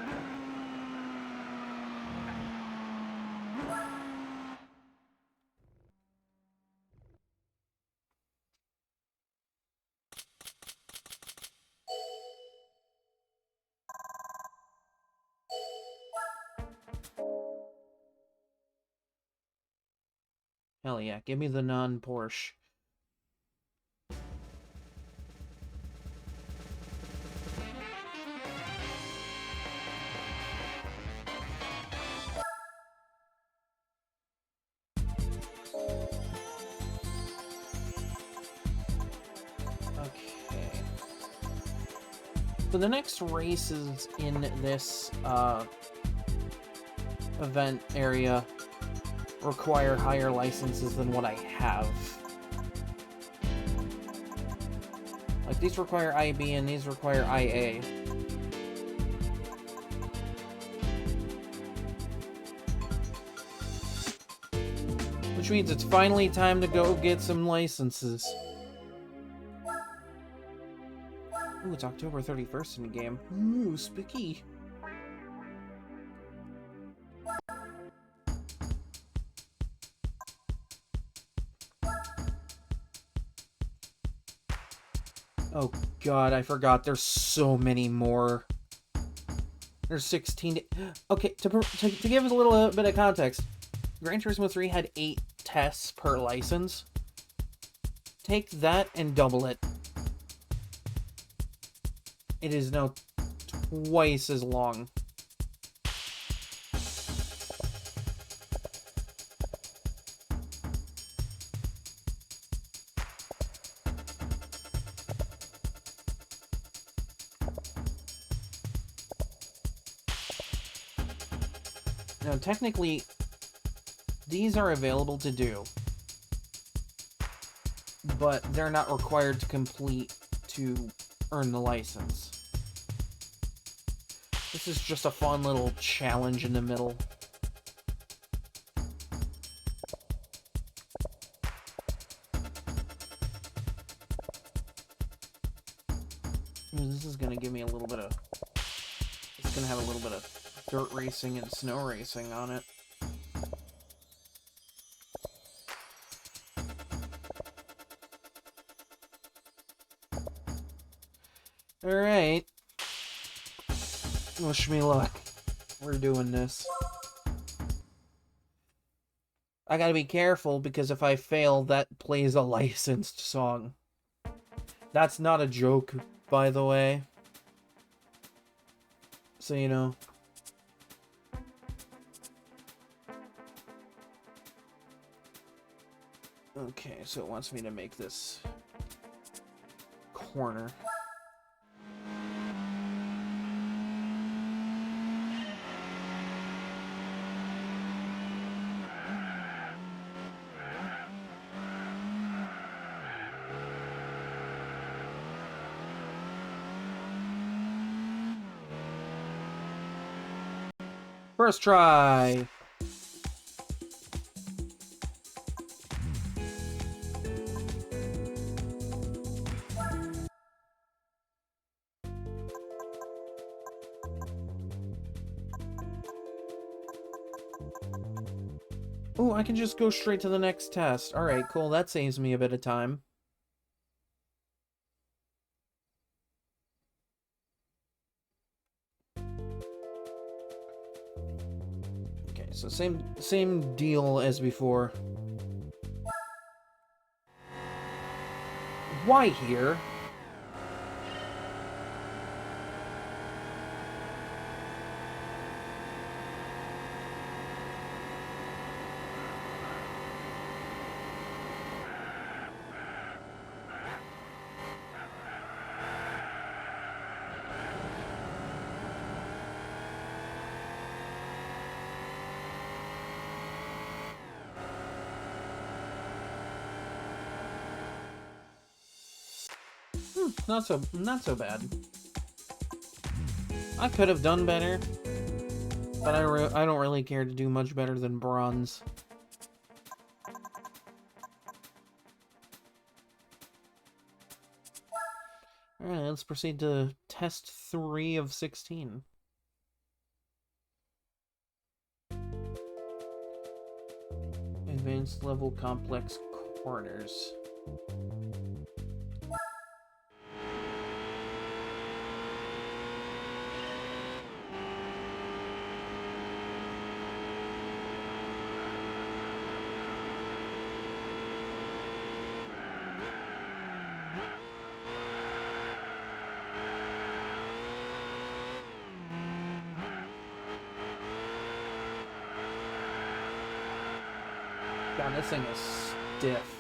Hell yeah, give me the non-Porsche. So the next races in this event area require higher licenses than what I have. Like, these require IB and these require IA. Which means it's finally time to go get some licenses. Ooh, it's October 31st in the game. Ooh, spooky. Oh god, I forgot. There's so many more. There's 16. Okay, to give us a little bit of context, Gran Turismo 3 had 8 tests per license. Take that and double it. It is now twice as long. Now, technically, these are available to do, but they're not required to complete to earn the license. This is just a fun little challenge in the middle. This is gonna give me a little bit of... It's gonna have a little bit of dirt racing and snow racing on it. Alright. Wish me luck. We're doing this. I gotta be careful, because if I fail, that plays a licensed song. That's not a joke, by the way. So, you know. Okay, so it wants me to make this corner. First try! Oh, I can just go straight to the next test. Alright, cool. That saves me a bit of time. So same deal as before. Why here? Not so bad. I could have done better, but I don't really care to do much better than bronze. Alright, let's proceed to test 3 of 16. Advanced level complex corners. God, this thing is stiff.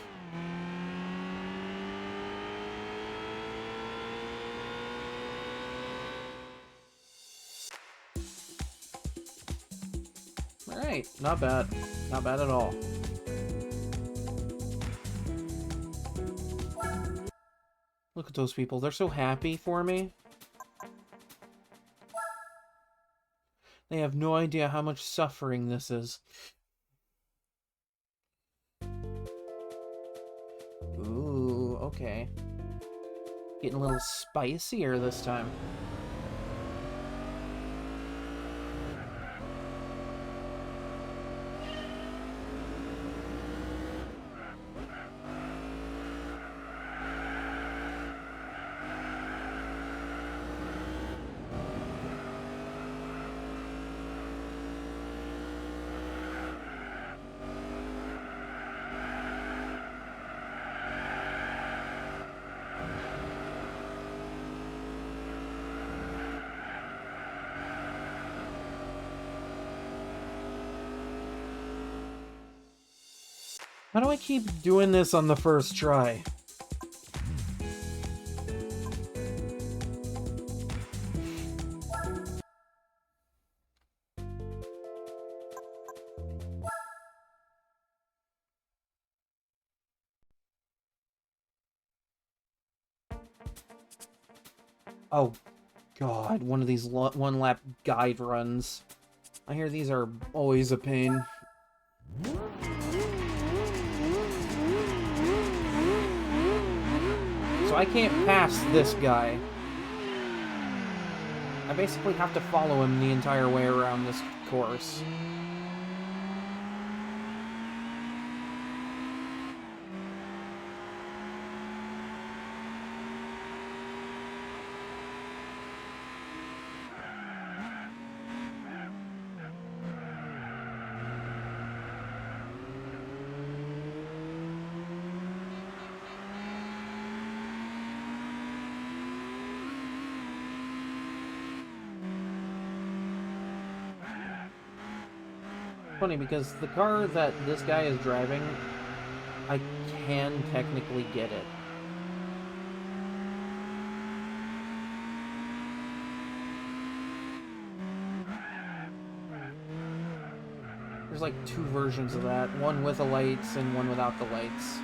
Alright, not bad. Not bad at all. Look at those people. They're so happy for me. They have no idea how much suffering this is. Ooh, okay. Getting a little spicier this time. How do I keep doing this on the first try? Oh, God, one of these one-lap guide runs. I hear these are always a pain. So I can't pass this guy. I basically have to follow him the entire way around this course. Funny, because the car that this guy is driving, I can technically get it. There's like 2 versions of that, one with the lights and one without the lights.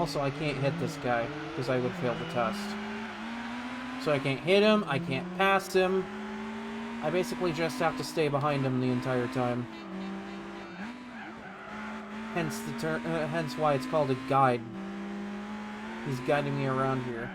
Also, I can't hit this guy, because I would fail the test. So I can't hit him, I can't pass him. I basically just have to stay behind him the entire time. Hence hence why it's called a guide. He's guiding me around here.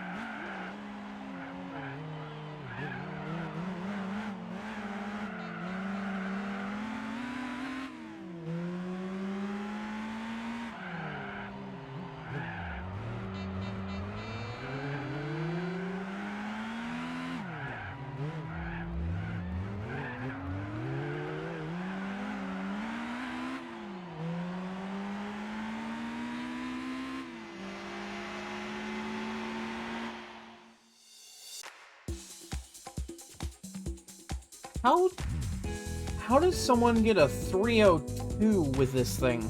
How does someone get a 302 with this thing?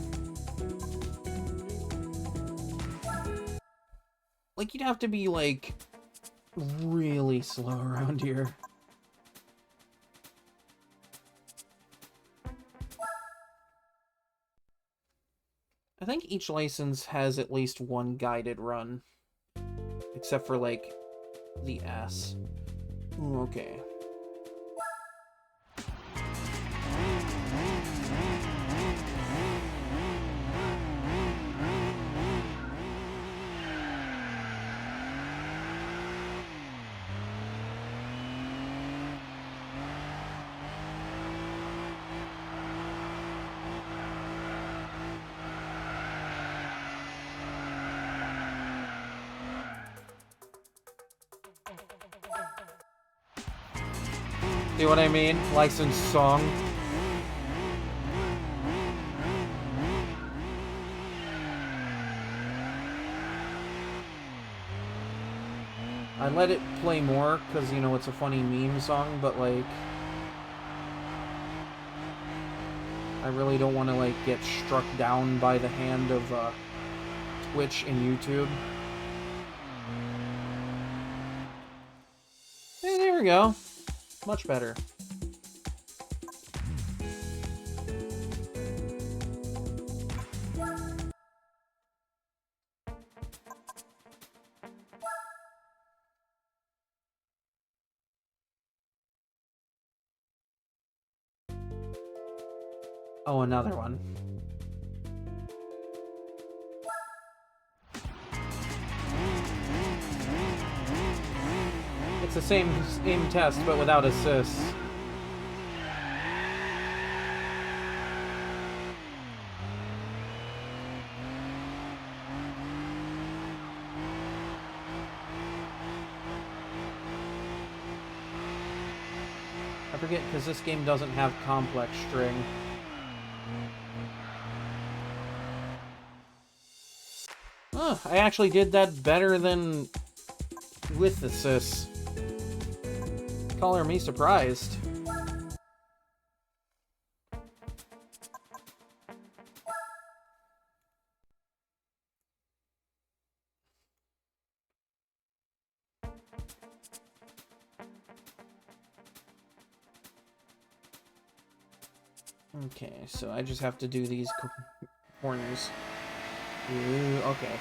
Like, you'd have to be, like, really slow around here. I think each license has at least one guided run. Except for, like, the S. Ooh, okay. See what I mean? Licensed song. I let it play more, because, you know, it's a funny meme song, but, like... I really don't want to, like, get struck down by the hand of, Twitch and YouTube. Hey, there we go. Much better. Oh, another one. It's the same aim test, but without assists. I forget, because this game doesn't have complex string. Oh, I actually did that better than with assists. Color me surprised. Okay, so I just have to do these corners. Ooh, okay.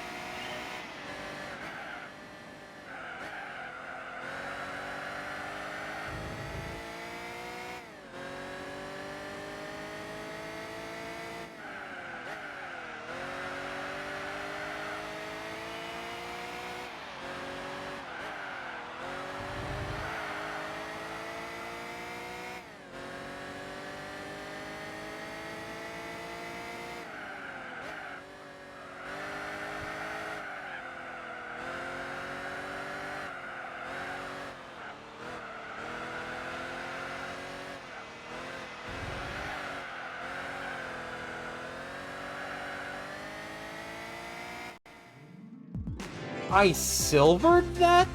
I silvered that?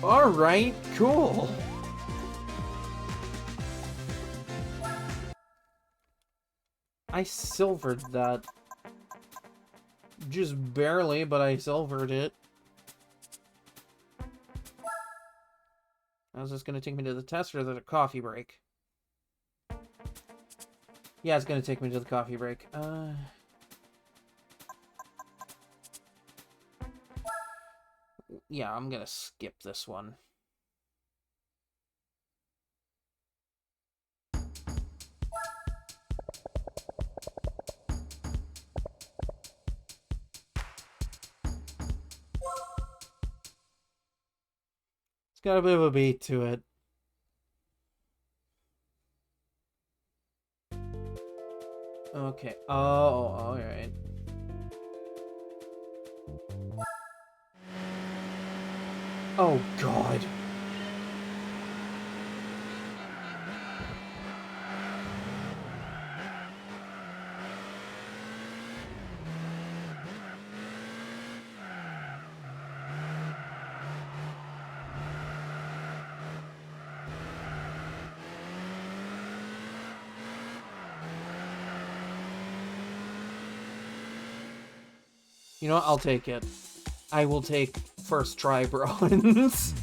Alright, cool. I silvered that. Just barely, but I silvered it. How's this gonna take me to the test or the coffee break? Yeah, it's gonna take me to the coffee break. Yeah, I'm gonna skip this one. It's got a bit of a beat to it. Okay. Oh, alright. Oh, God. You know what? I'll take it. I will take first try bronze.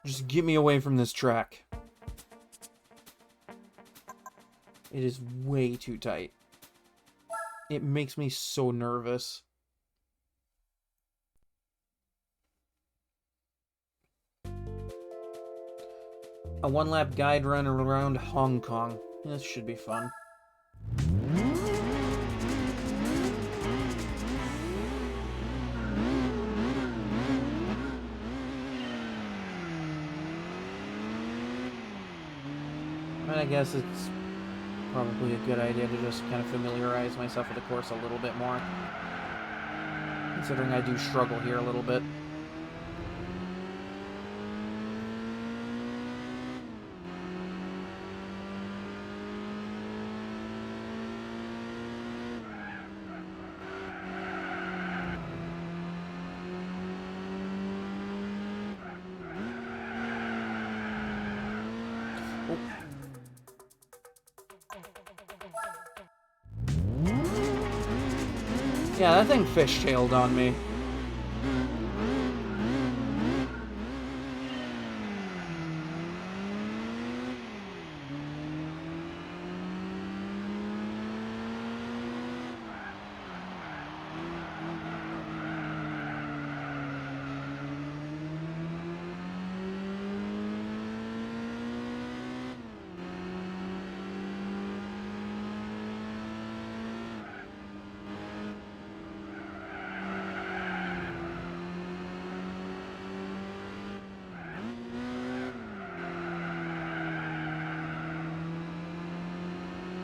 Just get me away from this track. It is way too tight. It makes me so nervous. A one-lap guide run around Hong Kong. This should be fun. I guess it's probably a good idea to just kind of familiarize myself with the course a little bit more. Considering I do struggle here a little bit. Yeah, that thing fishtailed on me.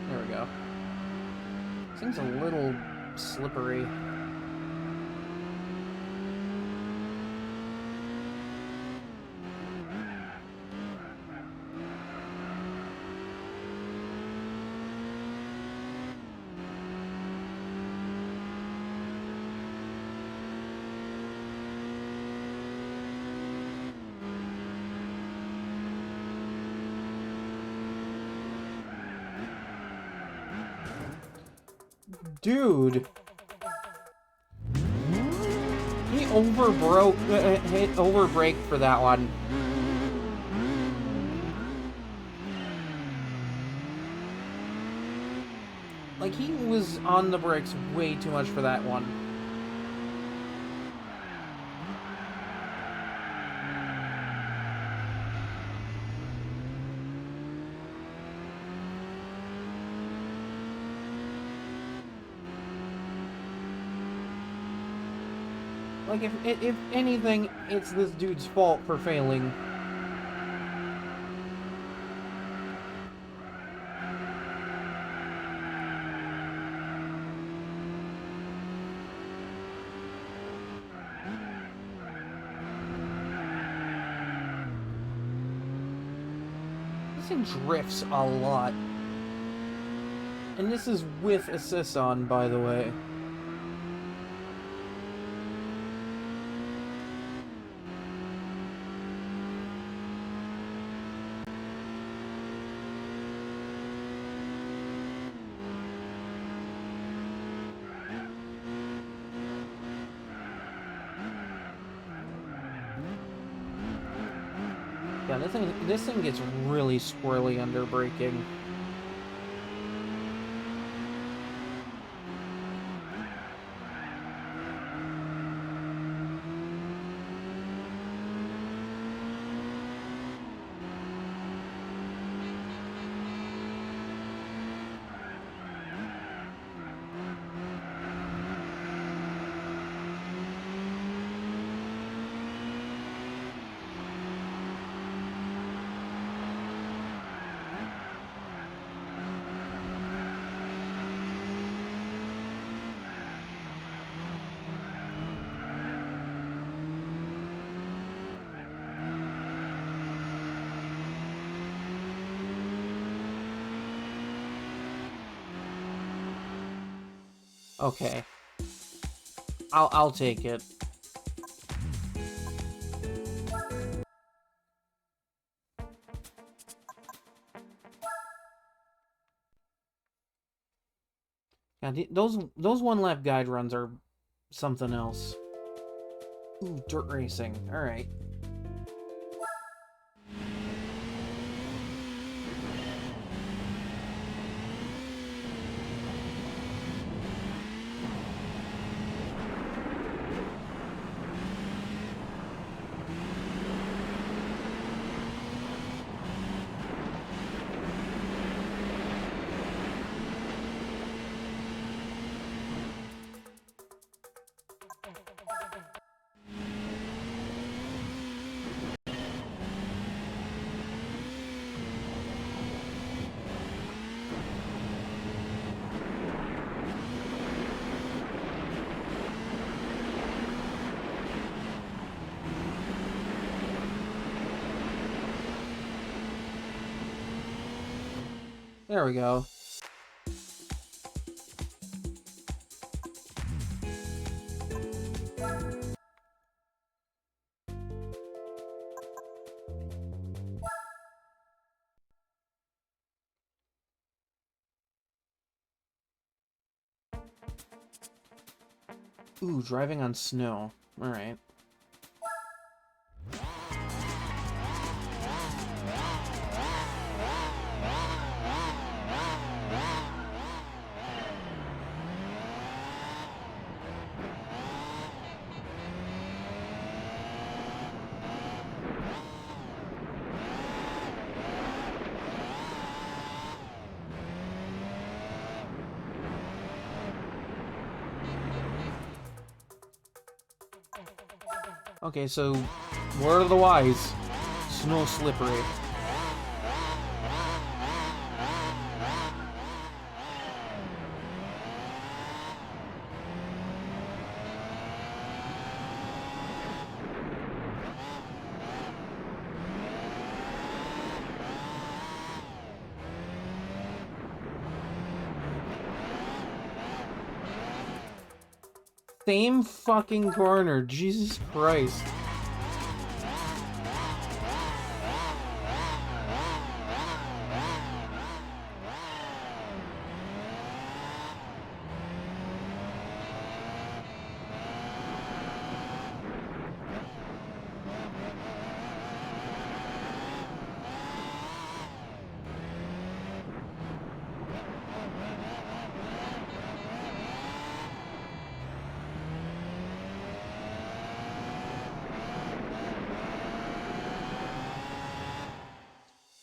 There we go. This thing's a little slippery. Dude! He overbraked for that one. Like, he was on the brakes way too much for that one. Like, if anything, it's this dude's fault for failing. This thing drifts a lot. And this is with assists on, by the way. Yeah, this thing gets really squirrely under braking. Okay. I'll take it. Yeah, those one lap guide runs are something else. Ooh, dirt racing. All right. There we go. Ooh, driving on snow. All right. Okay, so word of the wise, snow slippery. Same fucking corner, Jesus Christ.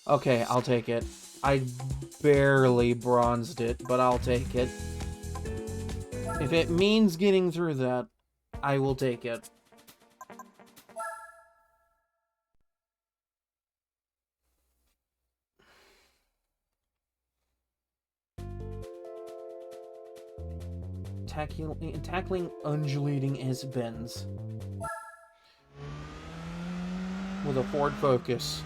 Okay, I'll take it. I barely bronzed it, but I'll take it. If it means getting through that, I will take it. Tackling undulating S-bends. With a Ford Focus.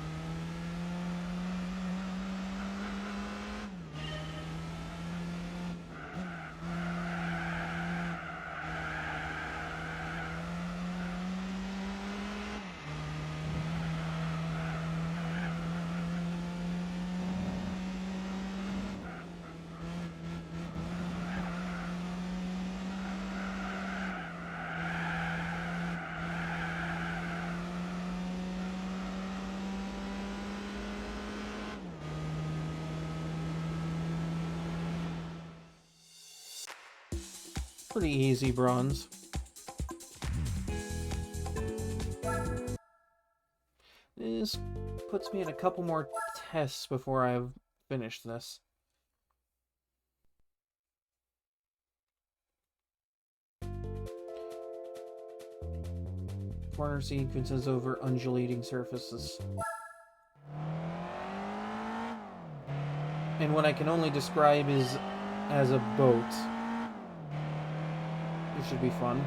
Pretty easy bronze. This puts me in a couple more tests before I've finished this. Corner sequences over undulating surfaces. And what I can only describe is as a boat. It should be fun.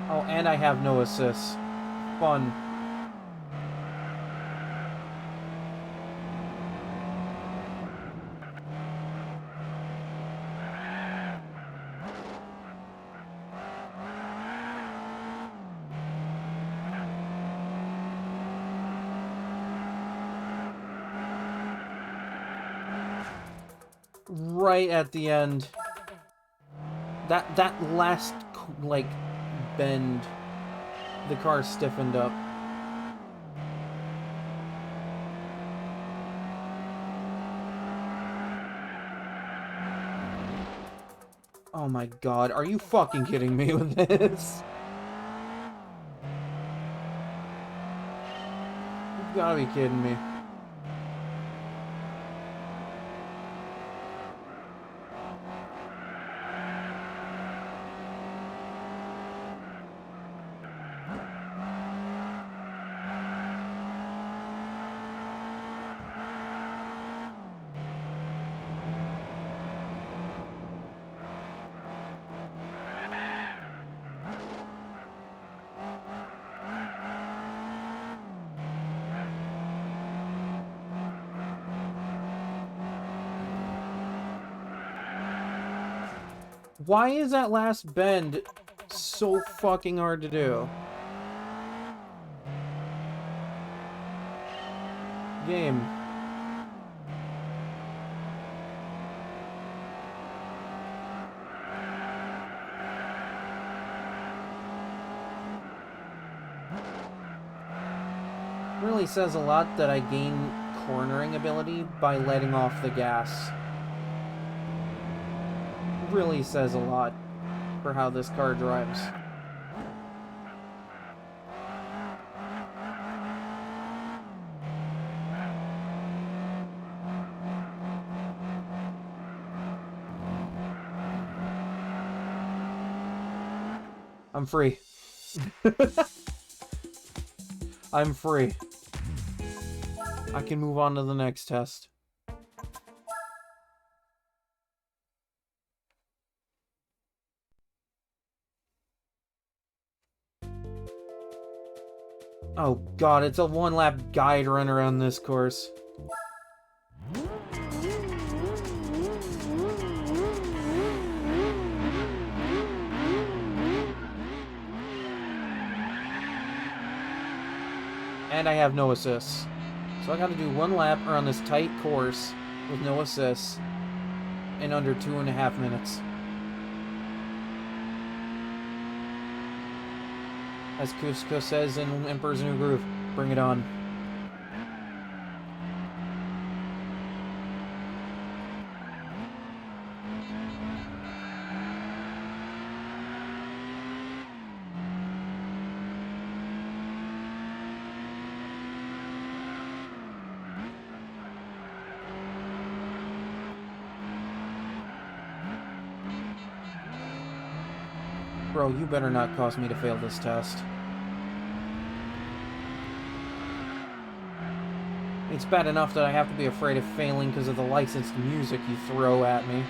Oh, and I have no assists. Fun. right at the end. That last, like, bend, the car stiffened up. Oh my god, are you fucking kidding me with this? You've gotta be kidding me. Why is that last bend so fucking hard to do? Game. Really says a lot that I gain cornering ability by letting off the gas. Really says a lot for how this car drives. I'm free. I'm free. I can move on to the next test. Oh god, it's a one-lap guide run around this course. And I have no assists. So I gotta do one lap around this tight course with no assists in under 2.5 minutes. As Cusco says in Emperor's New Groove, bring it on. Bro, you better not cause me to fail this test. It's bad enough that I have to be afraid of failing because of the licensed music you throw at me.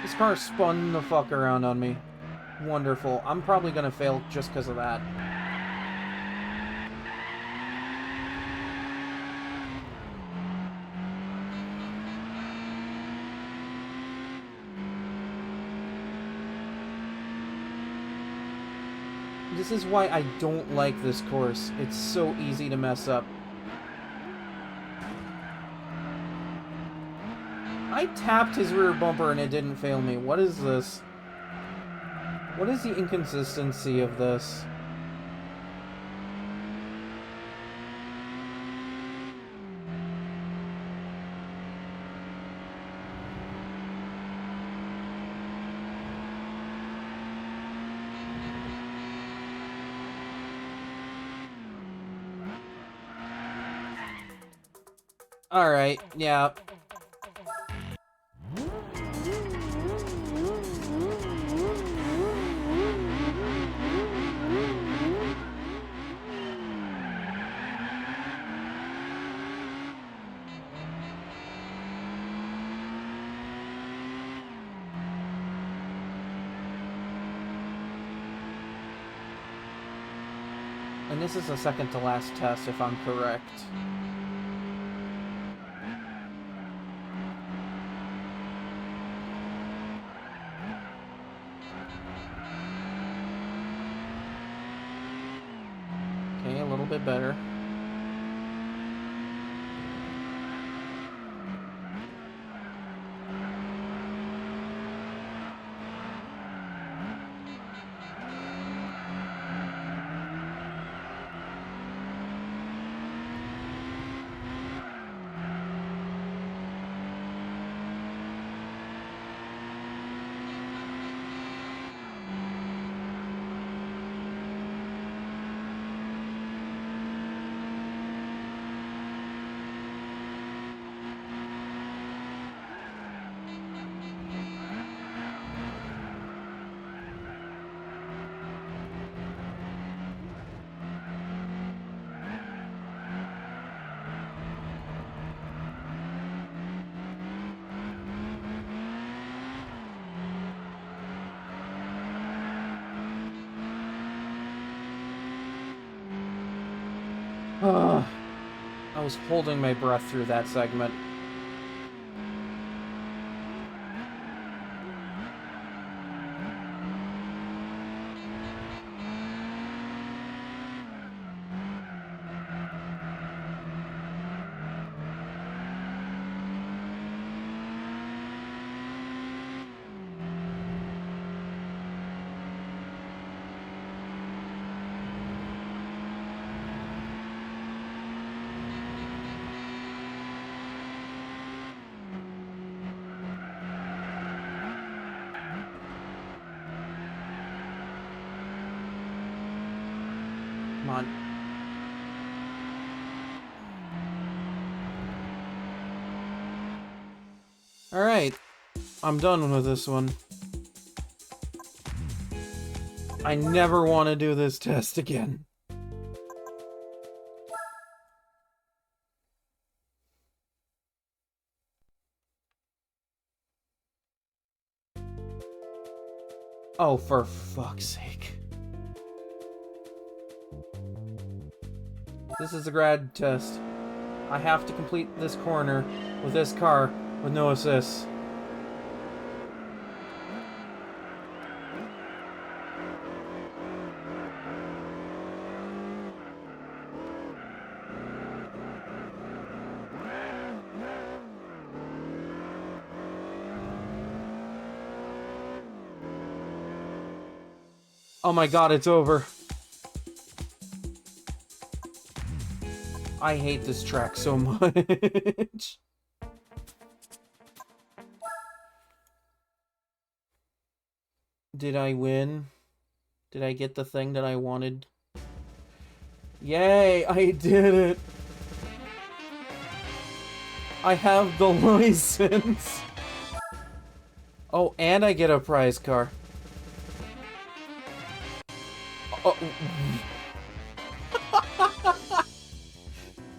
This car spun the fuck around on me. Wonderful. I'm probably gonna fail just because of that. This is why I don't like this course. It's so easy to mess up. I tapped his rear bumper and it didn't fail me. What is this? What is the inconsistency of this? Alright, yeah. And this is the second to last test, if I'm correct. Okay, a little bit better. I was holding my breath through that segment. Come on. Alright. I'm done with this one. I never want to do this test again. Oh, for fuck's sake. This is a grad test. I have to complete this corner with this car with no assists. Oh my god, it's over. I hate this track so much. Did I win? Did I get the thing that I wanted? Yay, I did it! I have the license! Oh, and I get a prize car. Oh.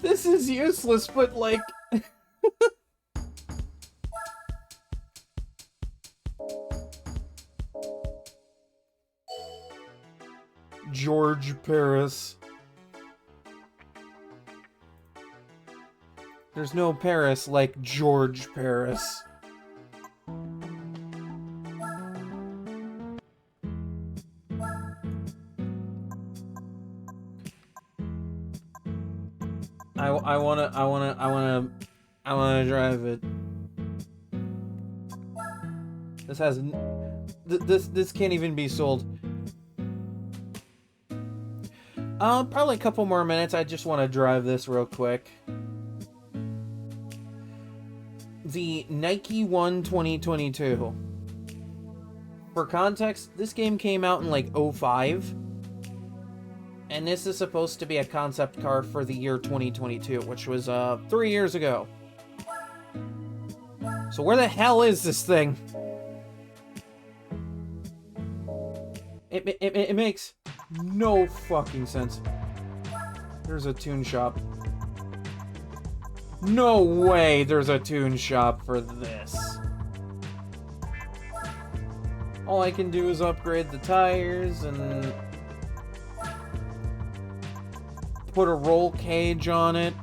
This is useless, but like... George Paris. There's no Paris like George Paris. I wanna drive it. This has this can't even be sold. Probably a couple more minutes. I just want to drive this real quick. The Nike One 2022. For context, this game came out in like 05. And this is supposed to be a concept car for the year 2022, which was 3 years ago. So where the hell is this thing? It makes no fucking sense. There's a tune shop. No way there's a tune shop for this. All I can do is upgrade the tires and... put a roll cage on it.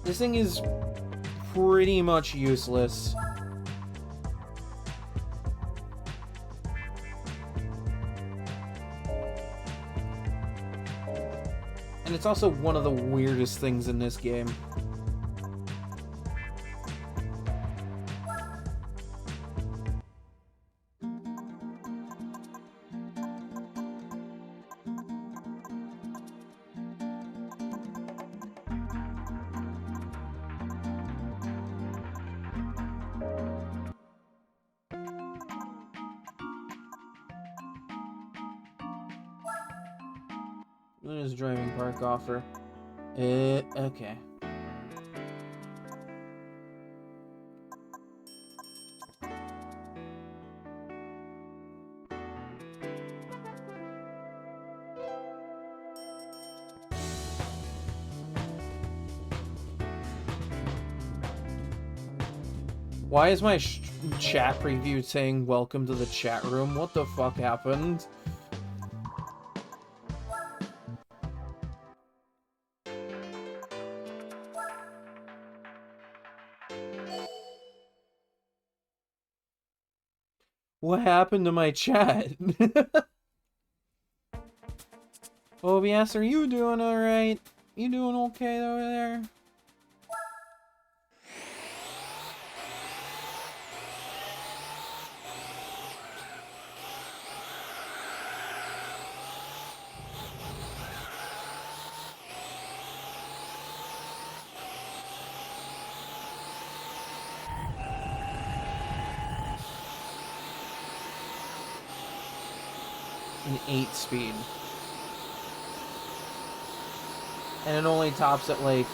This thing is pretty much useless. And it's also one of the weirdest things in this game. What does driving park offer? Okay. Why is my chat preview saying welcome to the chat room? What the fuck happened? What happened to my chat? OBS, are you doing alright? You doing okay over there? An 8-speed. And it only tops at like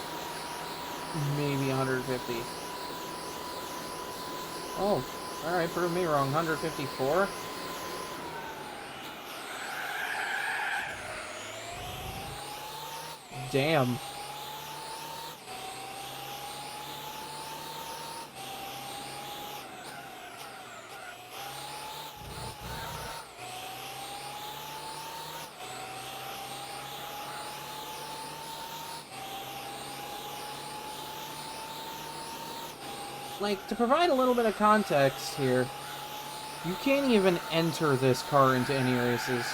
maybe 150. Oh, alright, prove me wrong. 154? Damn. Like, to provide a little bit of context here, you can't even enter this car into any races.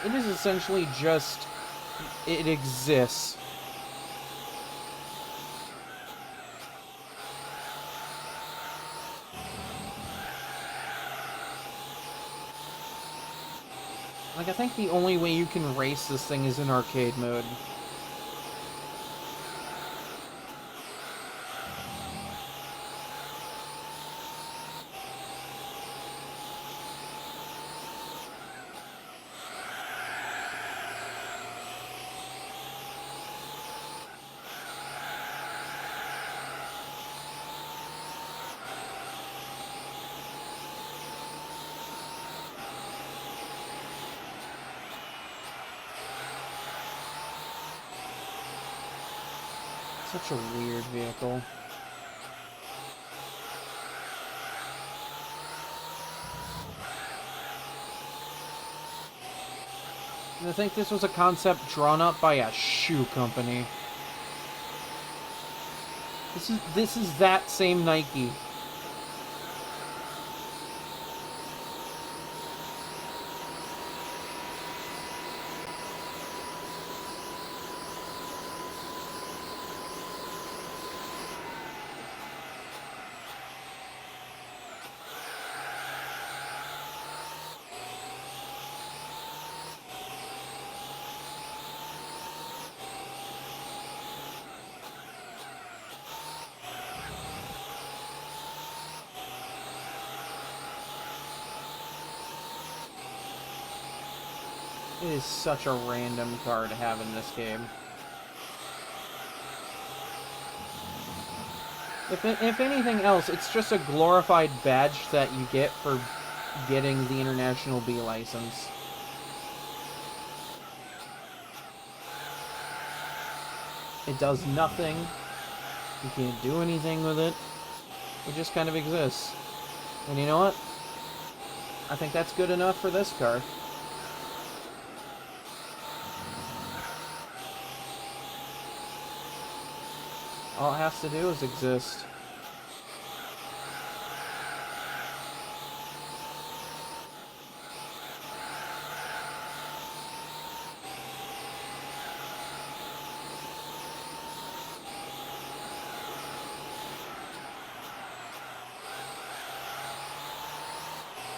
It is essentially just... it exists. Like, I think the only way you can race this thing is in arcade mode. Such a weird vehicle. And I think this was a concept drawn up by a shoe company. This is that same Nike. It is such a random car to have in this game. If anything else, it's just a glorified badge that you get for getting the International B license. It does nothing. You can't do anything with it. It just kind of exists. And you know what? I think that's good enough for this car. All it has to do is exist.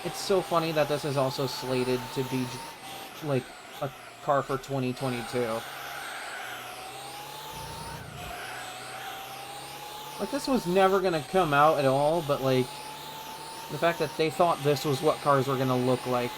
It's so funny that this is also slated to be, like, a car for 2022. Like, this was never gonna come out at all, but, like, the fact that they thought this was what cars were gonna look like.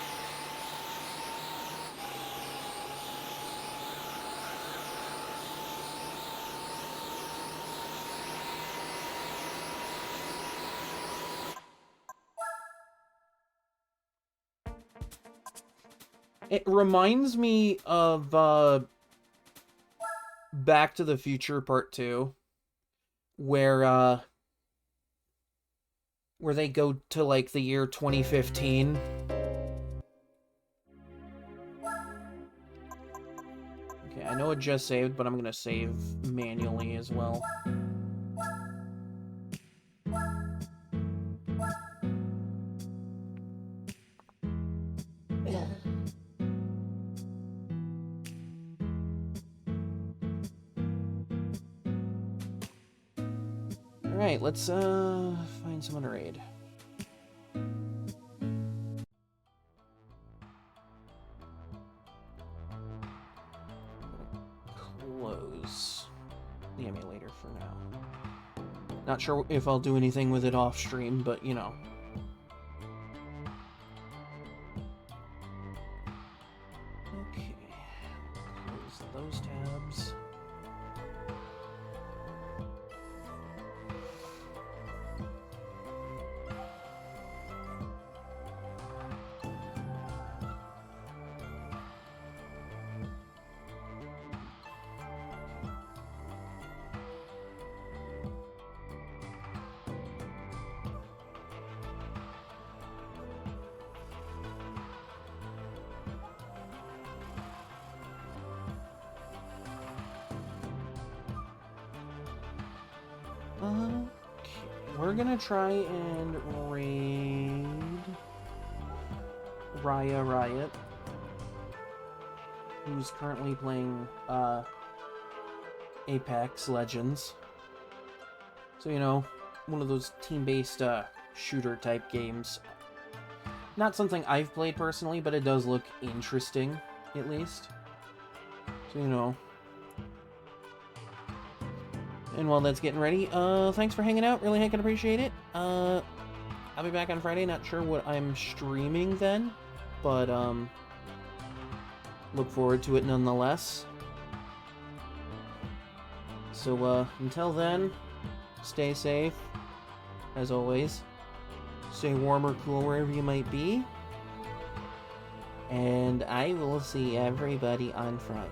It reminds me of, Back to the Future Part 2, where they go to, like, the year 2015. Okay, I know it just saved, but I'm gonna save manually as well. Alright, let's find someone to raid. Close the emulator for now. Not sure if I'll do anything with it off stream, but you know. Okay. Close those tabs. We're gonna try and raid Raya Riot, who's currently playing Apex Legends. So, you know, one of those team-based shooter type games. Not something I've played personally, but it does look interesting, at least. So, you know. And while that's getting ready, thanks for hanging out. Really can appreciate it. I'll be back on Friday. Not sure what I'm streaming then, but look forward to it nonetheless. So until then, stay safe, as always. Stay warm or cool wherever you might be. And I will see everybody on Friday.